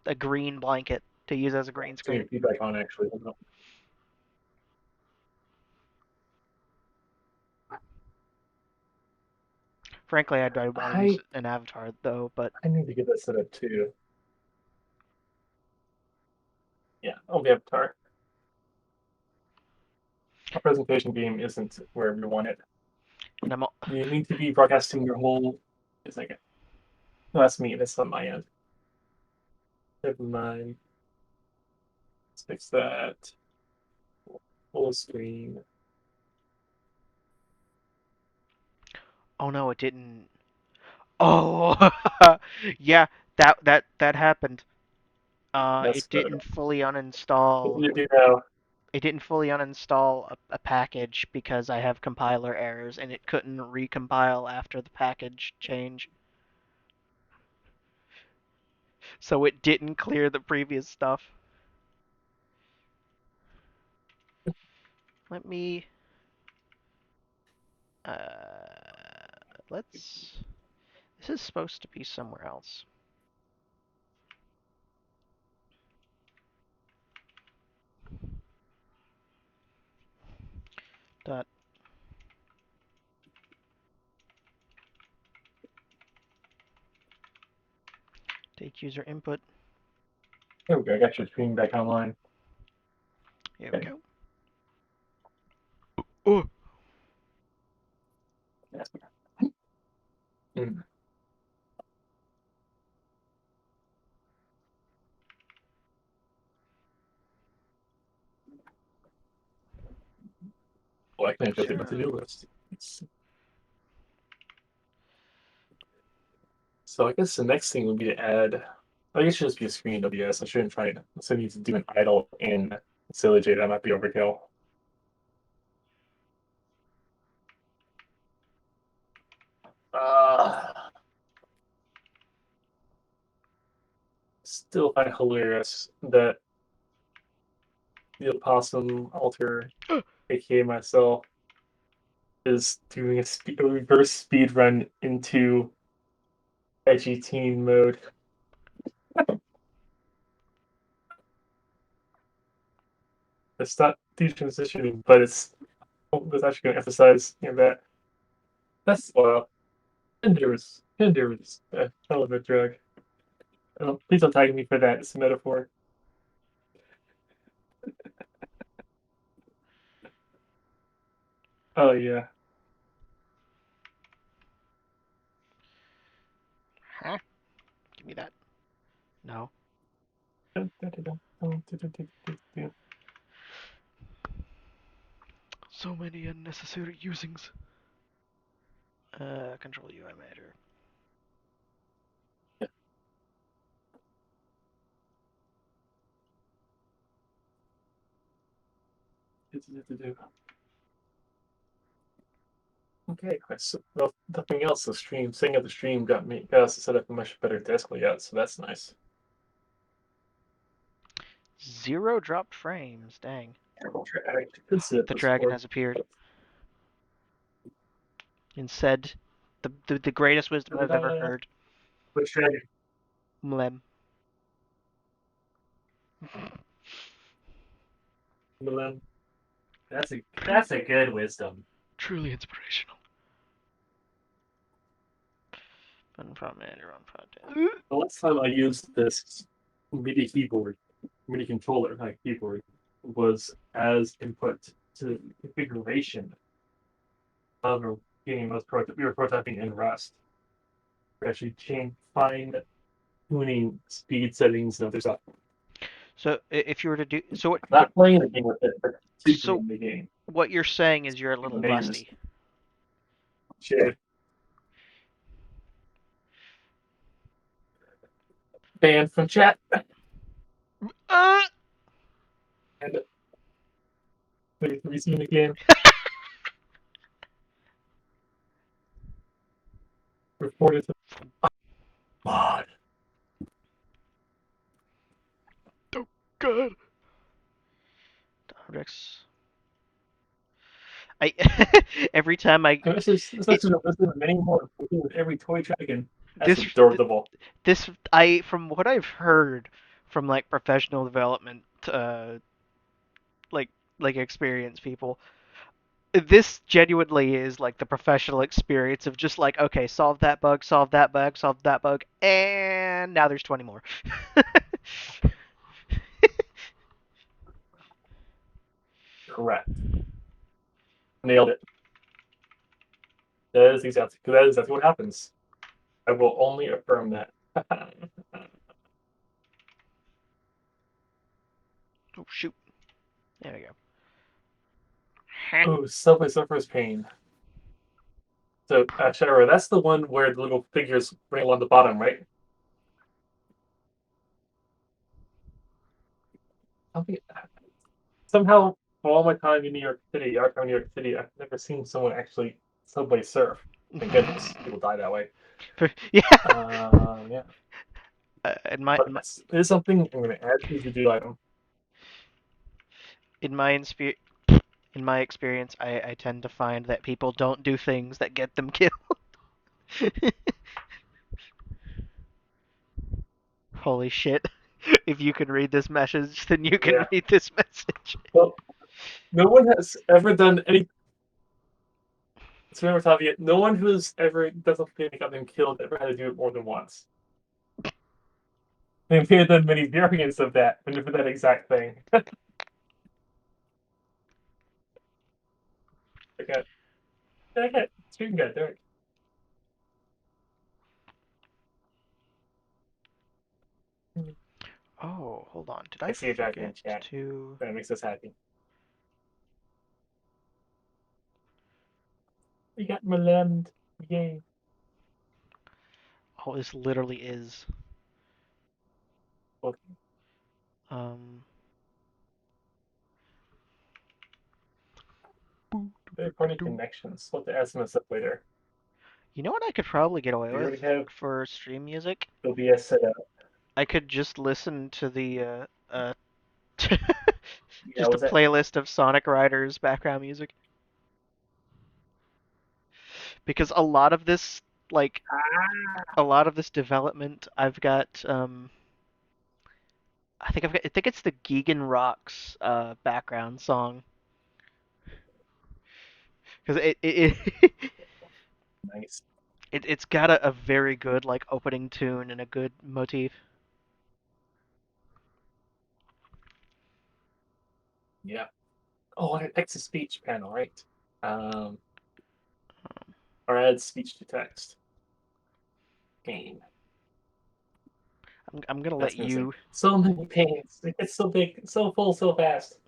a green blanket to use as a green Turn screen. your feedback on actually. Frankly, I want to use I an avatar though, but I need to get that set up too. Yeah, I'll be Avatar. A presentation game isn't where we want it. and I'm You need to be broadcasting your whole. It's like no, that's me. That's on my end. Never mind. Let's fix that. Full screen. oh no, it didn't. Oh, yeah, that happened. That's It good. didn't fully What uninstall. do you do now? It didn't fully uninstall a package because I have compiler errors, and it couldn't recompile after the package change. So it didn't clear the previous stuff. Let me. Let's. This is supposed to be somewhere else. Dot take user input. There we go. I got your screen back online. Here we Okay. go. Oh, That's mm. Well, I can go through my sure. to-do list. So I guess the next thing would be to add. I guess it should just be a screen WS. I shouldn't try it. So I need to do an idle in Sylogate. That might be overkill. Uh, Still find hilarious that the opossum alter, aka myself, is doing a reverse speed run into edgy teen mode. It's not detransitioning, but it's actually going to emphasize that Tinder is a hell of a drug. Please don't tag me for that. It's a metaphor. Oh yeah. Huh? Give me that. No. So many unnecessary usings. Control UI manager. Okay, well, nothing else. The stream, setting up the stream got us to set up a much better desk layout, so that's nice. Zero dropped frames. Dang. I could set up The this dragon board. has appeared and said the greatest wisdom I've ever heard. Which dragon? Mlem. Milan. That's a good wisdom. Truly inspirational. Fun prompt manager on project. The last time I used this MIDI keyboard, MIDI controller, like keyboard, was as input to configuration of a game we were prototyping in Rust. We actually change fine tuning speed settings and other stuff. So if you were to do so, Not playing the game with it, but so configuring the game. what you're saying is you're a little Neighbors. rusty. Shit. Banned from chat. Uh! And wait, have you seen again? Reported to mod. Oh God. Objects. I every time I it, This is many more with every toy dragon. That's this adorable. this I from what I've heard from like professional development like experienced people, this genuinely is like the professional experience of just like, okay, solve that bug, solve that bug, solve that bug, and now there's 20 more. Correct. Nailed it. That is exactly what happens. I will only affirm that. Oh shoot. There we go. Oh, Subway Surfer's Pain. So, Shara, that's the one where the little figures bring along the bottom, right? Something, somehow, for all my time in New York City, our time in New York City, I've never seen someone actually Subway surf. Thank goodness, people die that way. Yeah. Yeah. In my But it is something I'm going to add to the do item. in my inspe- in my experience, I tend to find that people don't do things that get them killed. Holy shit. If you can read this message, then you can Yeah. read this message. Well, no one has ever done any. So remember, Tavi, no one who's ever done something that got them killed ever had to do it more than once. They may have done many variants of that, but for that exact thing. I got screen got dark. Oh, hold on. Did I I see a dragon in forget chat. to... That makes us happy. We got Maland. Yay. Oh, this literally is. Well, Um... third party connections. We'll have to add some of this up later. You know what I could probably get away We with already have for stream music? OBS set up. I could just listen to the Yeah, just a was that playlist of Sonic Riders background music because a lot of this like Ah, a lot of this development, I've got I think it's the Gigan Rocks background song because nice. it's got a very good like opening tune and a good motif. Yeah. Oh, and text to speech panel, right? Um, or add speech to text. Game. I'm gonna let That's missing. you. So many panes. It's so big, so full, so fast.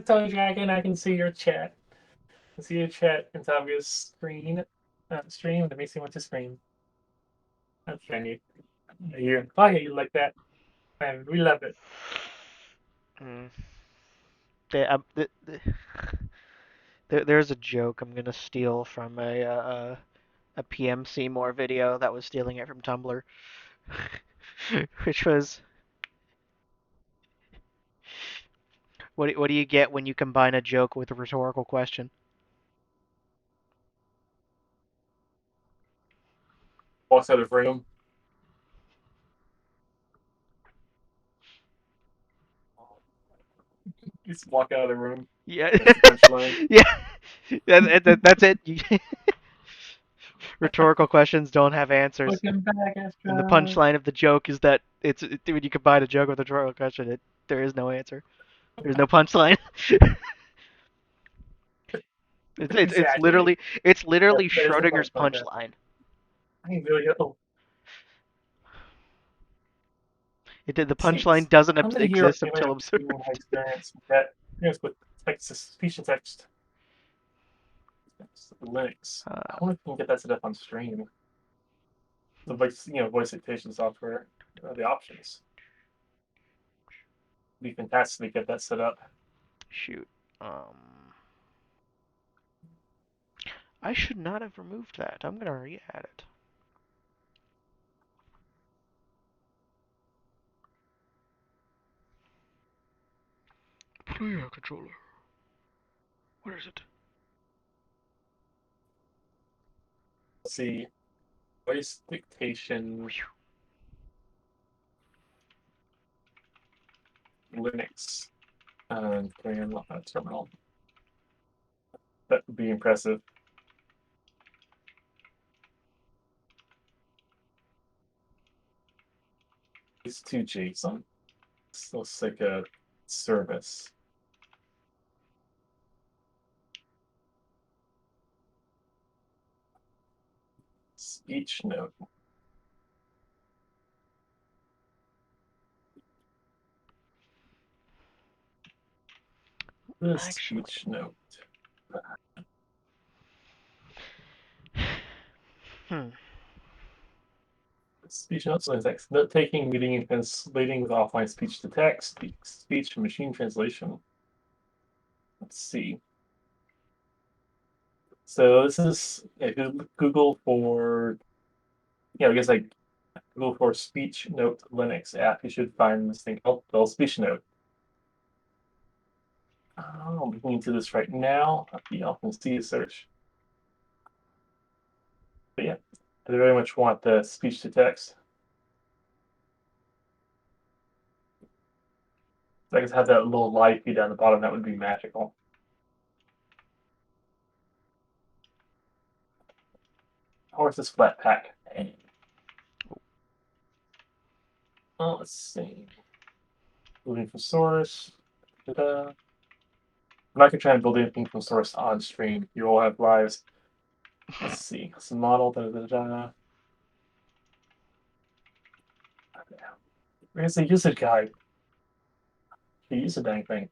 Toy Dragon, I can see your chat. I can see your chat in Tavia's screen. Stream. Let me see what's the screen. Okay, you. Oh, yeah, you like that. And we love it. Mm, there's a joke I'm gonna steal from a PM Seymour video that was stealing it from Tumblr, which was what do you get when you combine a joke with a rhetorical question? Walks out of room. Just walk out of the room. Yeah, That's the punchline. yeah, that's it. Rhetorical questions don't have answers, Looking back, and the Astra. punchline of the joke is that when you combine a joke with a rhetorical question, there is no answer. There's no punchline. Exactly. It's literally That is the Schrodinger's punchline. That punchline. I really. Oh, The see. punchline doesn't I'm gonna hear a exist feeling until of human observed. experience with that. Here's with text, speech to text, Linux. I Uh, wonder if we can get that set up on stream. The voice dictation software, the options. It'd be fantastic to get that set up. shoot. I should not have removed that. I'm gonna re-add it. Player controller. Where is it? Let's see, voice dictation, Linux, and command terminal. That would be impressive. It's 2 JSON. This looks like a service. Speech note. The Actually, speech note. hmm. Speech notes and text. Note taking, reading, and translating with offline speech to text, speech, machine translation. Let's see. So this is if you Google for, I guess like Google for speech note Linux app, you should find this thing called Bell Speech Note. Oh, I'm looking into this right now. You can see a search. But yeah, I very much want the speech to text. So I guess have that little live feed down the bottom. That would be magical. Or is this Flatpak? Oh, let's see. Moving from source. Da-da. I'm not gonna try and build anything from source on stream. You all have lives. Let's see. Some model. Da-da-da-da. Where's the user guide? The user dang thing.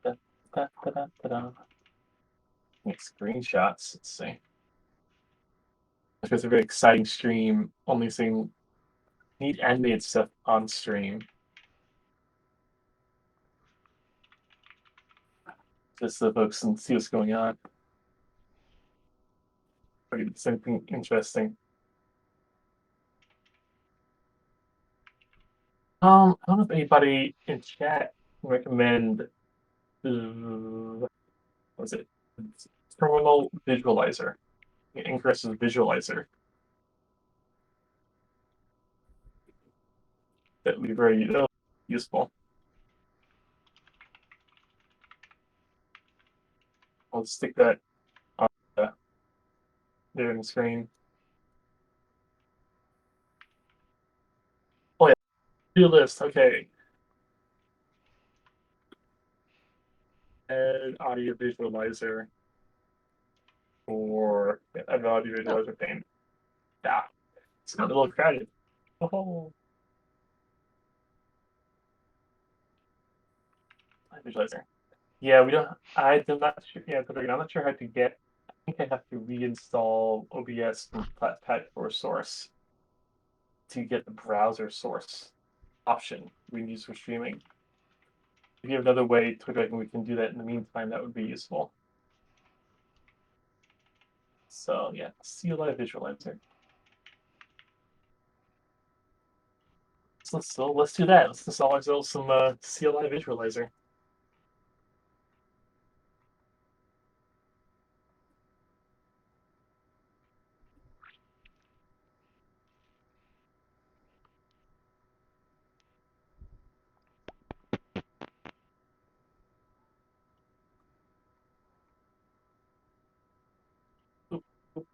Da, da, da, da, da, da. Make screenshots. Let's see. It's a very exciting stream. Only seeing neat animated stuff on stream. Just so folks can see what's going on. Something interesting. I don't know if anybody in chat can recommend what was it? Terminal visualizer. Ingress's visualizer. That would be very useful. I'll stick that on there on the screen. Oh yeah, do list. Okay, add audio visualizer for add audio No. visualizer pane. Yeah, it's got a little crowded. Oh, visualizer. Yeah, we don't. I'm not sure. Yeah, I'm not sure how to get. I think I have to reinstall OBS from Flatpak or source to get the browser source option we can use for streaming. If you have another way to we can do that in the meantime, that would be useful. So yeah, CLI visualizer. So let's do that. Let's install ourselves some CLI visualizer. Oop, oop.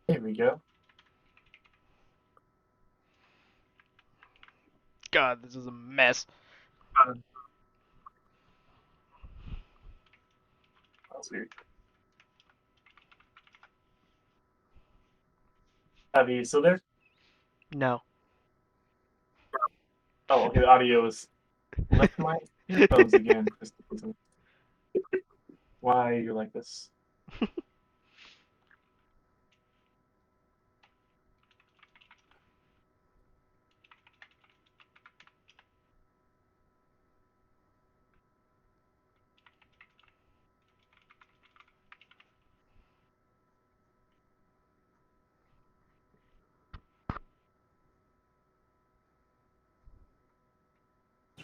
There we go. God, this is a mess. That's weird. Have you still there? No. Oh, okay. The audio is left my earphones again. Why you're like this?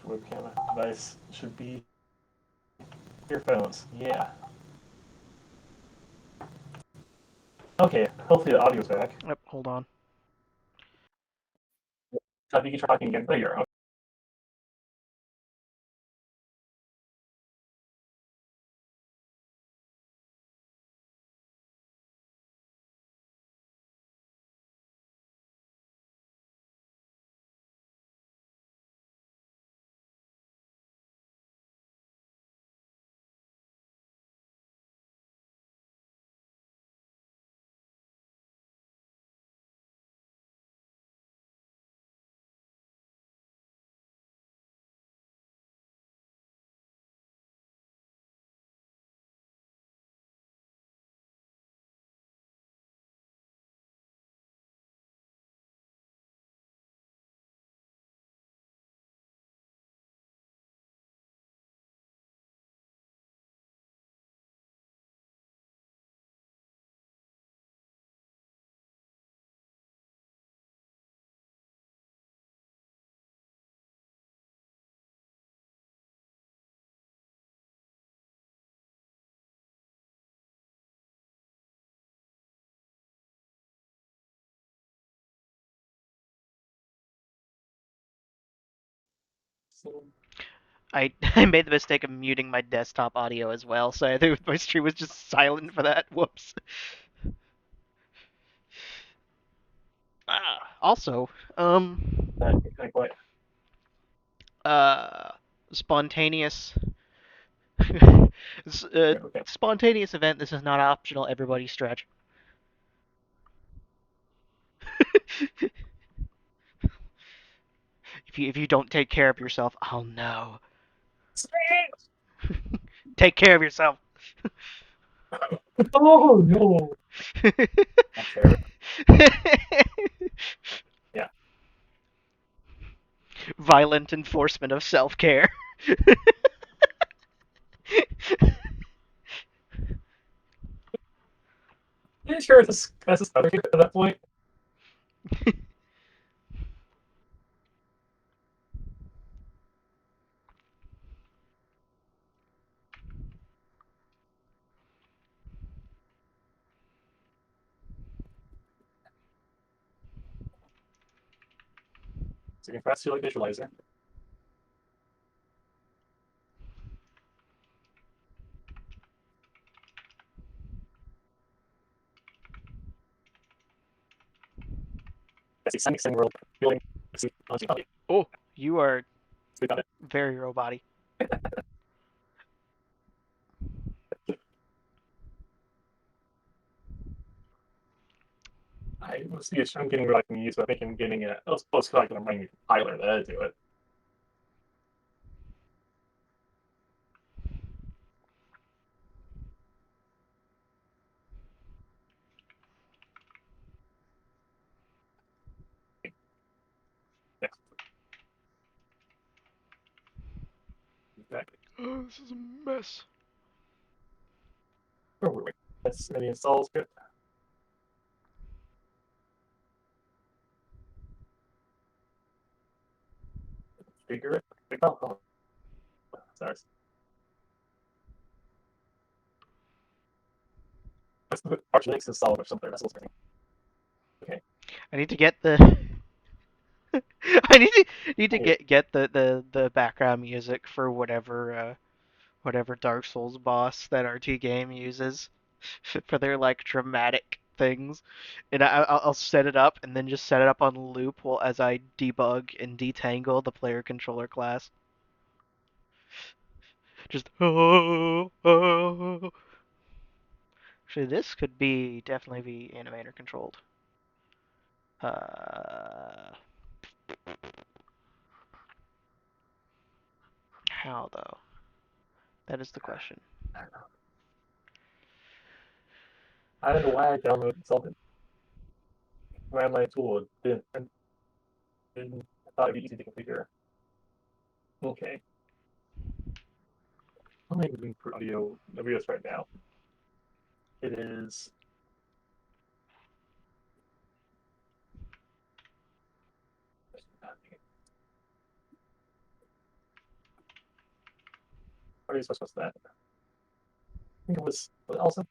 Webcam device should be earphones. Yeah. Okay. Hopefully the audio's back. Yep, hold on. So if you keep talking again, there you are. So, I I made the mistake of muting my desktop audio as well, so I think my stream was just silent for that. Whoops. Also, like what? uh, spontaneous, Okay. spontaneous event. This is not optional. Everybody stretch. If you don't take care of yourself, oh no. Take care of yourself. Oh no. Okay. Yeah. Violent enforcement of self care. Yeah, sure. That's a starter at that point. So you can press to like visualizer. That's a semi world feeling. Oh, you are We got it. very roboty. I'm getting really confused, but I think I'm getting it. I was supposed to like I'm running Tyler to do it. Yeah, exactly. Oh, this is a mess. Where were we? That's maybe installs good. Figure it. Oh, sorry. That's the Arch Linux installed or something. That's what's missing. Okay. I need to get the. I need to Here. get the background music for whatever Dark Souls boss that RT game uses for their like dramatic things, and I'll set it up and then just set it up on loop while as I debug and detangle the player controller class. Just oh, oh. Actually, this could be definitely be animator controlled. Uh, how though? That is the question. I don't know why I downloaded something. Ran my tool. Didn't I thought it'd be easy to configure. Okay. I'm moving for audio videos right now. It is what are you supposed to that? I think it was also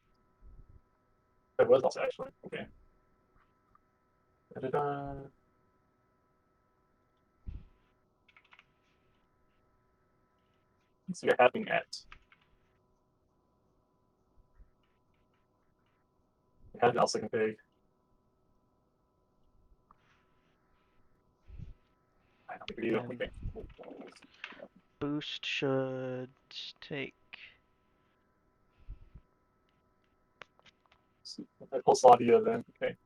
it was also actually. Okay. Da-da-da. So you're having at you have also config. I don't think you do. And Okay. boost should take. So that pulse audio then. Okay.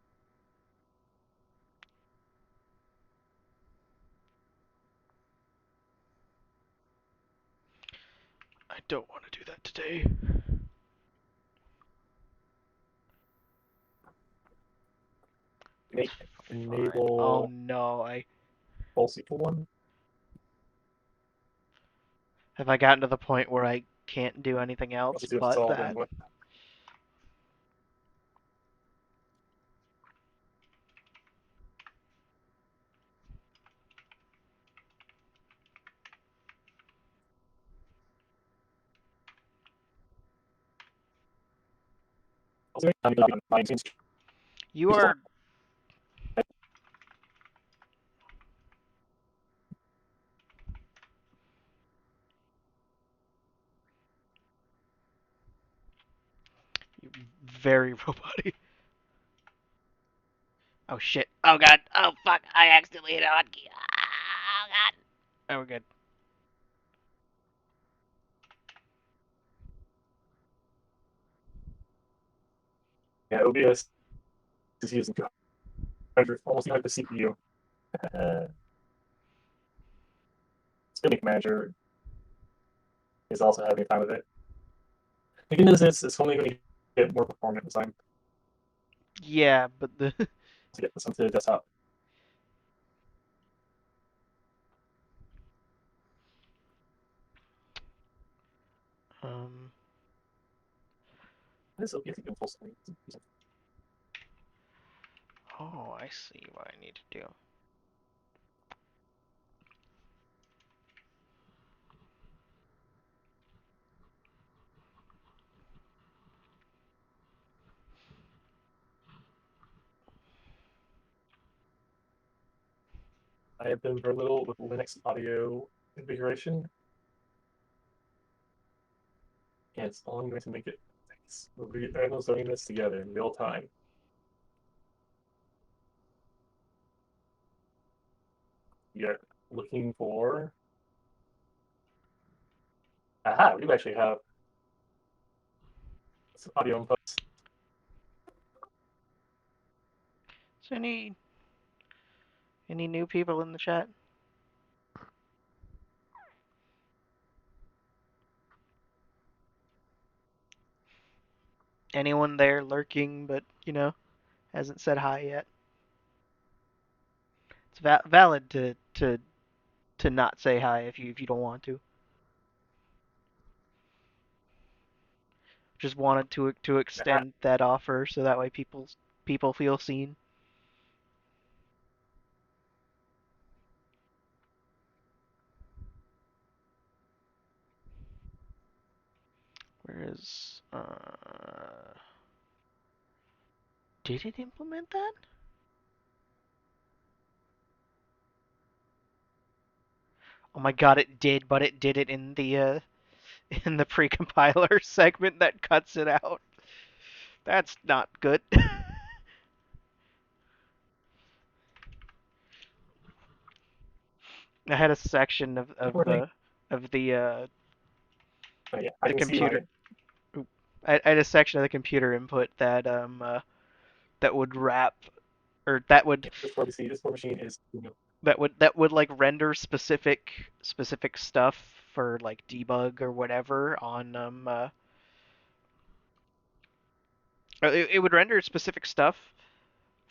I don't want to do that today. It's fine. Oh Enable no, I pulse equal one. have I gotten to the point where I can't do anything Let's else just do it but install then. that. What? My team's You are very robotic. Oh shit. Oh god. Oh fuck. I accidentally hit a hotkey. Oh god. Oh, we're good. yeah, OBS is using 200, almost like the CPU. Spinning Manager is also having a time of it. The good news is it's only going to get more performant as time Yeah, but the to get this onto the desktop. um This will get full screen. Oh, I see what I need to do. I have been very little with Linux audio configuration, and it's all I'm going to make it. Everyone's learning this together in real time. We are looking for. Aha, we do actually have some audio inputs. So any new people in the chat? Anyone there lurking but, hasn't said hi yet? It's valid to not say hi if you don't want to. Just wanted to Aha, extend that offer so that way people feel seen. Whereas did it implement that? Oh my god, it did, but it did it in the in the precompiler segment that cuts it out. That's not good. I had a section of recording. the of the But yeah, I the didn't see my computer. I had a section of the computer input that would wrap or this machine is. that would like render specific stuff for like debug or whatever on it would render specific stuff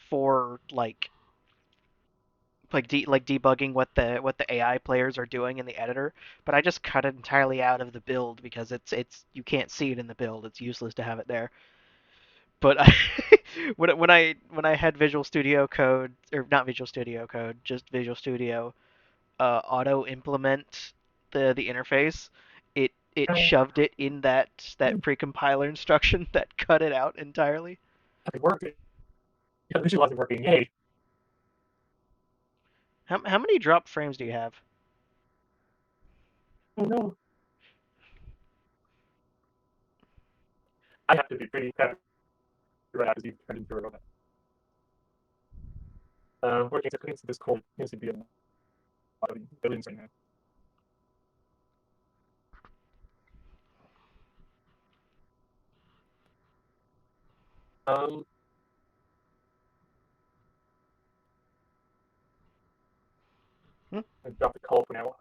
for like debugging what the AI players are doing in the editor, but I just cut it entirely out of the build because it's you can't see it in the build. It's useless to have it there. But when I had Visual Studio Code or not Visual Studio Code, just Visual Studio auto implement the interface, it shoved it in that precompiler instruction that cut it out entirely. It worked. Yeah, the visual wasn't working. Yay. How many drop frames do you have? Oh no. I have to be pretty happy right now because you turned into a robot. Working to this code seems to be a lot of billions right now. Um, Hmm? I dropped the call for now.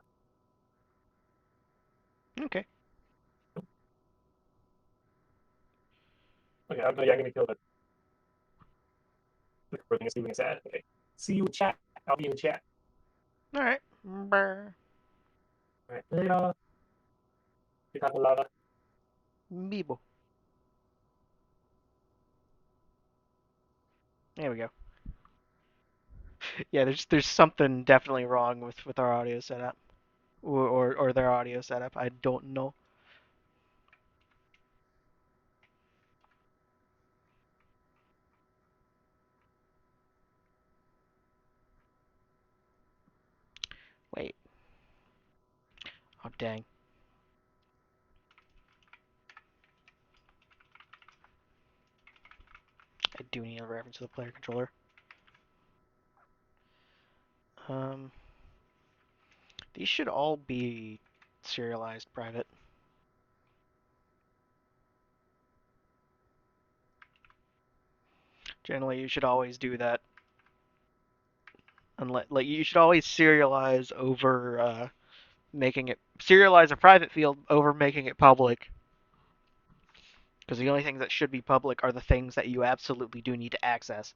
Okay. Okay, I'm gonna kill the recording is leaving us sad. Okay. See you in chat. I'll be in the chat. All right. Brr. All right. Later. Good talking, Lava. Meeble. There we go. Yeah, there's something definitely wrong with our audio setup or their audio setup. I don't know. Wait. Oh dang. I do need a reference to the player controller. Um, these should all be serialized private. Generally, you should always do that. Unless, like, you should always serialize over making it serialize a private field over making it public. Because the only things that should be public are the things that you absolutely do need to access.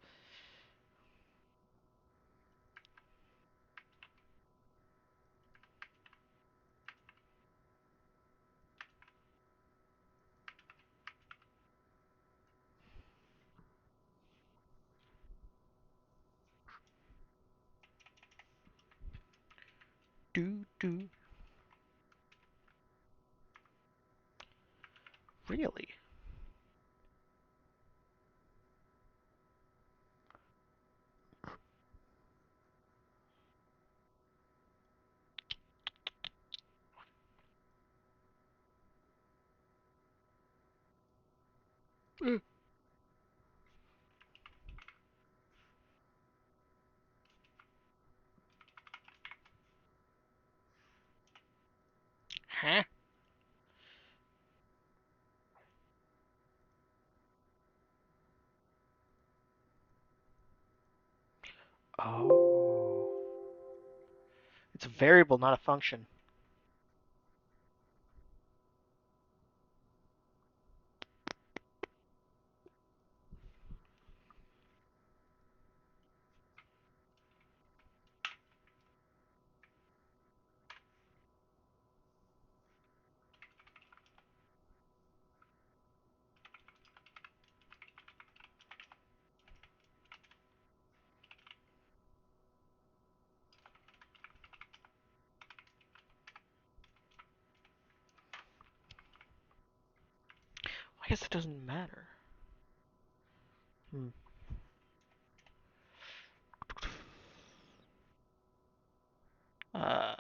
do do. Really? Huh? Oh. It's a variable, not a function. I guess it doesn't matter. Hmm. Uh.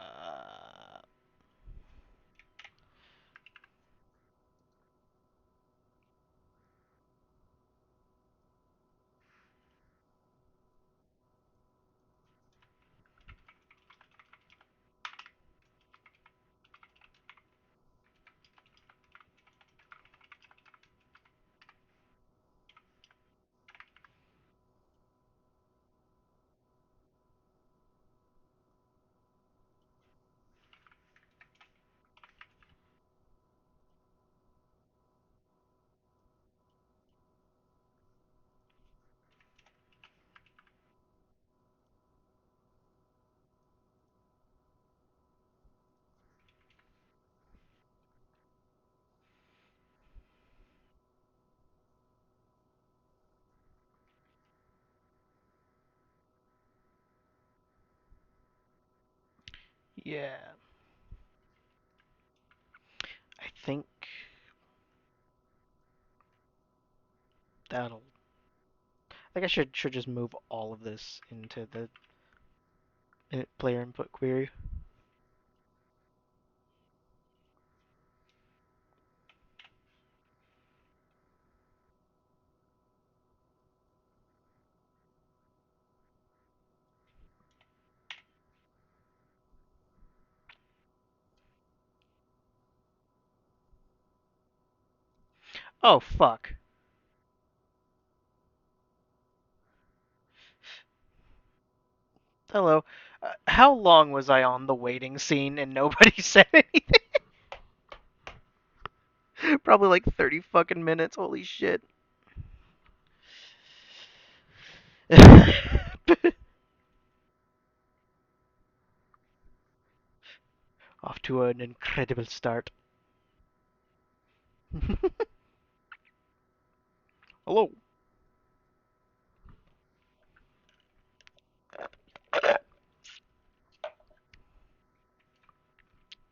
Yeah. I think that'll. I think I should just move all of this into the player input query. Oh fuck. Hello. How long was I on the waiting scene and nobody said anything? Probably like 30 fucking minutes. Holy shit. Off to an incredible start. Hello.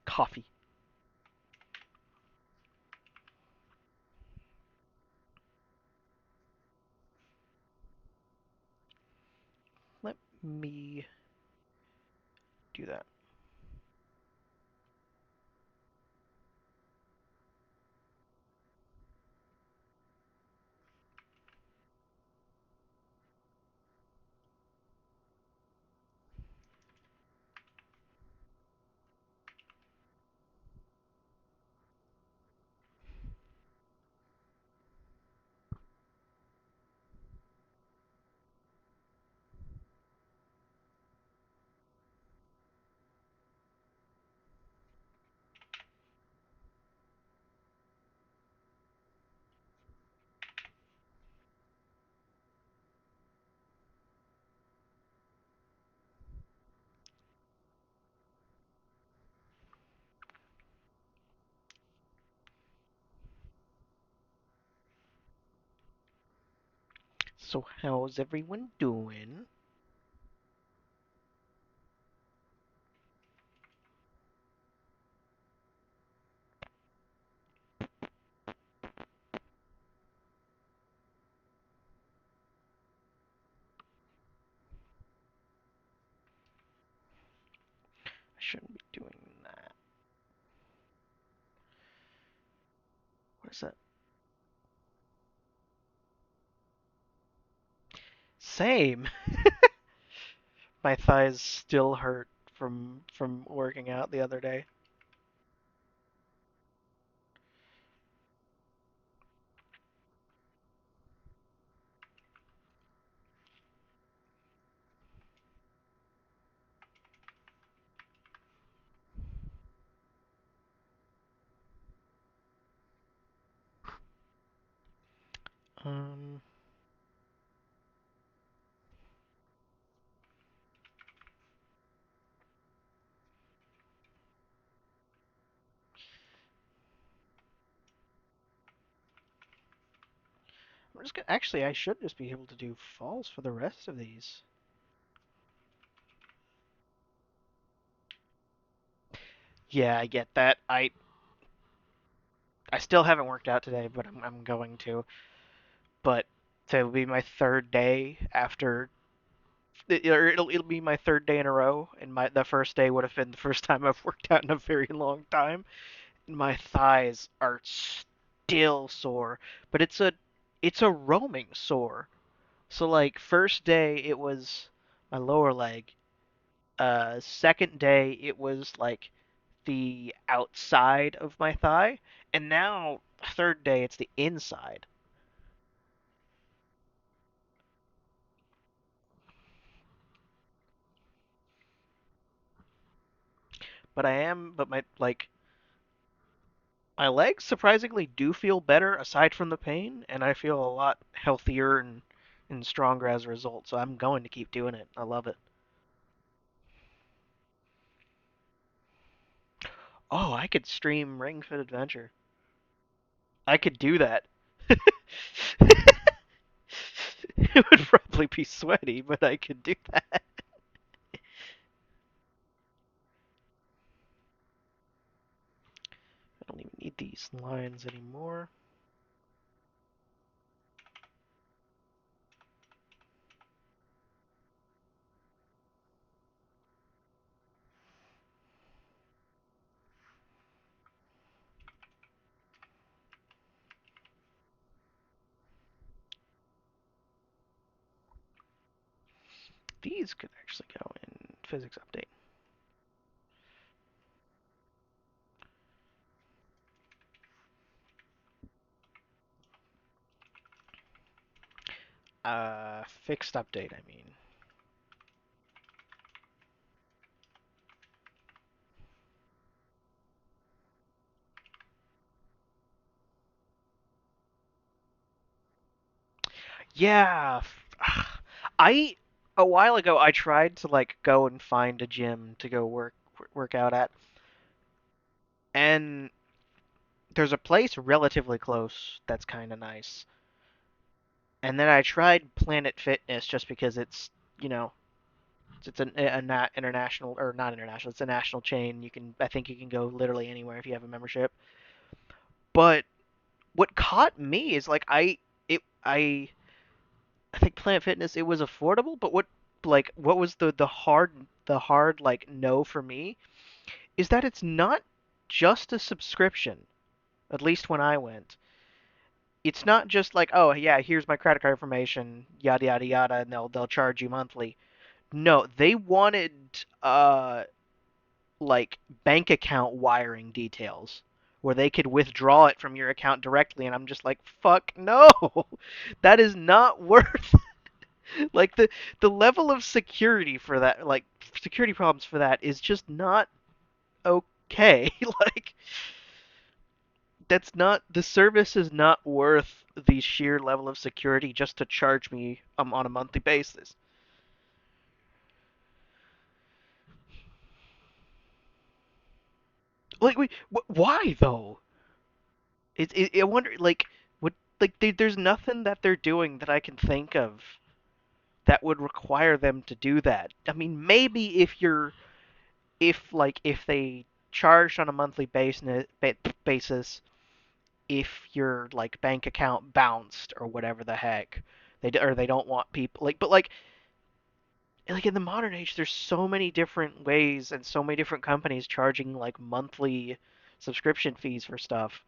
Coffee. Let me do that. So, how's everyone doing? shouldn't be doing that. What is that? Same. My thighs still hurt from working out the other day. Um, I'm just gonna, actually, I should just be able to do falls for the rest of these. Yeah, I get that. I still haven't worked out today, but I'm going to. But it'll be my third day after, or it'll be my third day in a row, and my the first day would have been the first time I've worked out in a very long time. And my thighs are still sore, but it's a roaming sore. So like first day it was my lower leg. Second day it was like the outside of my thigh, and now third day it's the inside. But my legs surprisingly do feel better aside from the pain, and I feel a lot healthier and stronger as a result. So I'm going to keep doing it. I love it. Oh, I could stream Ring Fit Adventure. I could do that. It would probably be sweaty, but I could do that. I don't even need these lines anymore. These could actually go in physics update. Fixed update, I mean. Yeah, I a while ago I tried to like go and find a gym to go work out at, and there's a place relatively close that's kind of nice. And then I tried Planet Fitness just because you know, it's a not international or not international, it's a national chain. I think you can go literally anywhere if you have a membership. But what caught me is like I think Planet Fitness it was affordable, but what was the hard like no for me is that it's not just a subscription. At least when I went, it's not just like, oh yeah, here's my credit card information, yada yada yada, and they'll charge you monthly. No, they wanted like bank account wiring details where they could withdraw it from your account directly, and I'm just like, fuck no, that is not worth like the level of security for that, like security problems for that is just not okay. Like that's not the service is not worth the sheer level of security just to charge me on a monthly basis. Like why though? I wonder like what like there's nothing that they're doing that I can think of that would require them to do that. I mean, maybe if they charged on a monthly basis if your like bank account bounced or whatever the heck they don't want people like but like like in the modern age, there's so many different ways and so many different companies charging like monthly subscription fees for stuff.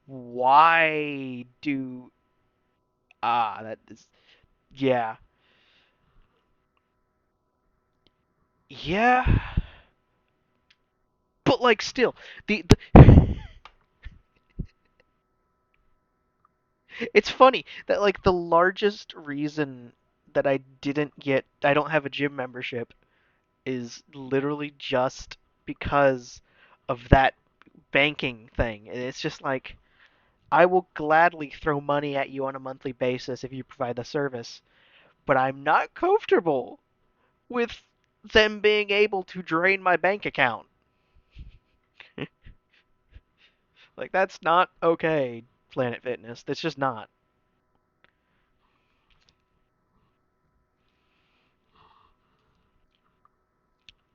Why do that is yeah. Yeah. But like still the it's funny that like the largest reason that I don't have a gym membership is literally just because of that banking thing. And it's just like I will gladly throw money at you on a monthly basis if you provide the service, but I'm not comfortable with them being able to drain my bank account. Like that's not okay, Planet Fitness. That's just not.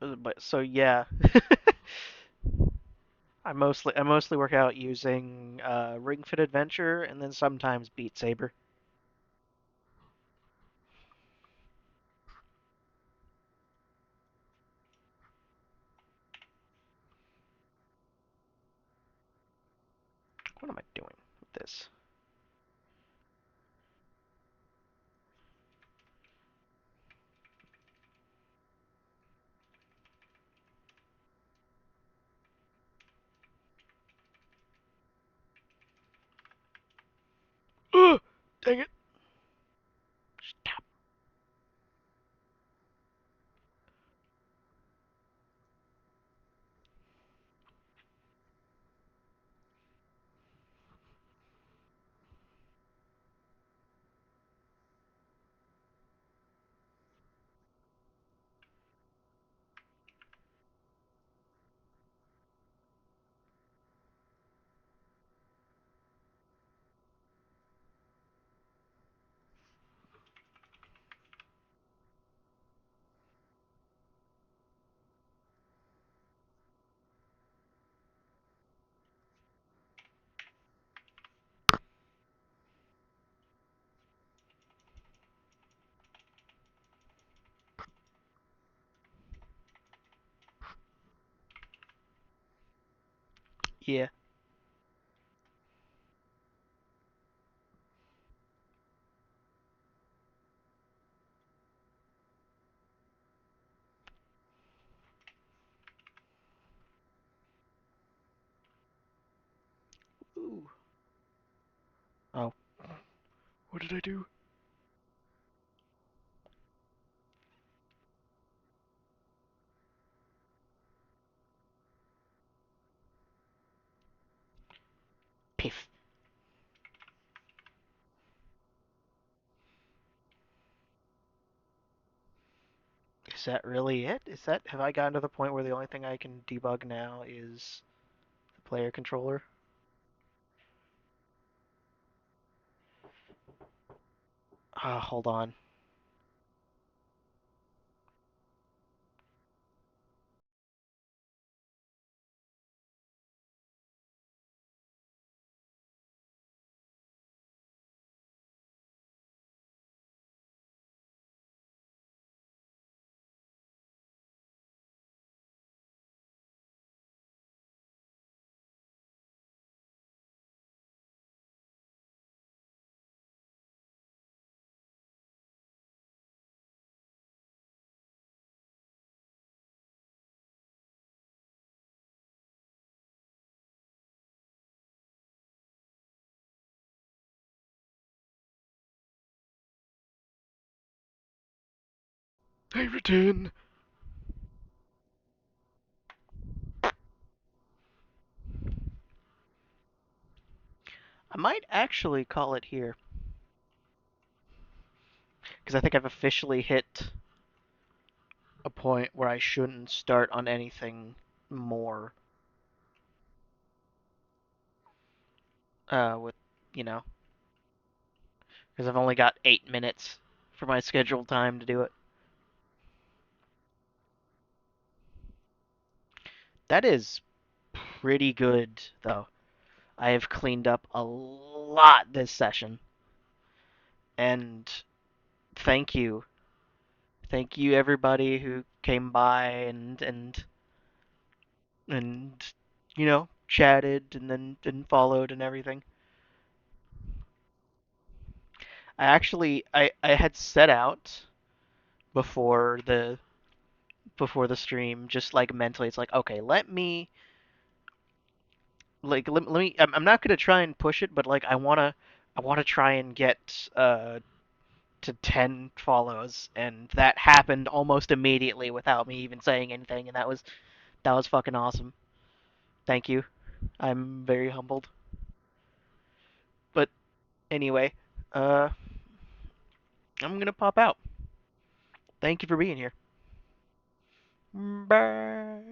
But so yeah, I mostly work out using Ring Fit Adventure and then sometimes Beat Saber. What am I doing with this? Ugh, dang it! Stop. Yeah. Ooh. Oh. What did I do? Piff. Is that really it? Have I gotten to the point where the only thing I can debug now is the player controller? Hold on. I return. I might actually call it here because I think I've officially hit a point where I shouldn't start on anything more. With you know, because I've only got 8 minutes for my scheduled time to do it. That is pretty good, though. I have cleaned up a lot this session, and thank you, Thank you everybody who came by and chatted and followed and everything. I had set out before the stream just like mentally it's like okay, let me I'm not going to try and push it, but like I want to try and get to 10 follows, and that happened almost immediately without me even saying anything, and that was fucking awesome. Thank you. I'm very humbled. But anyway, uh I'm going to pop out. Thank you for being here. Bye.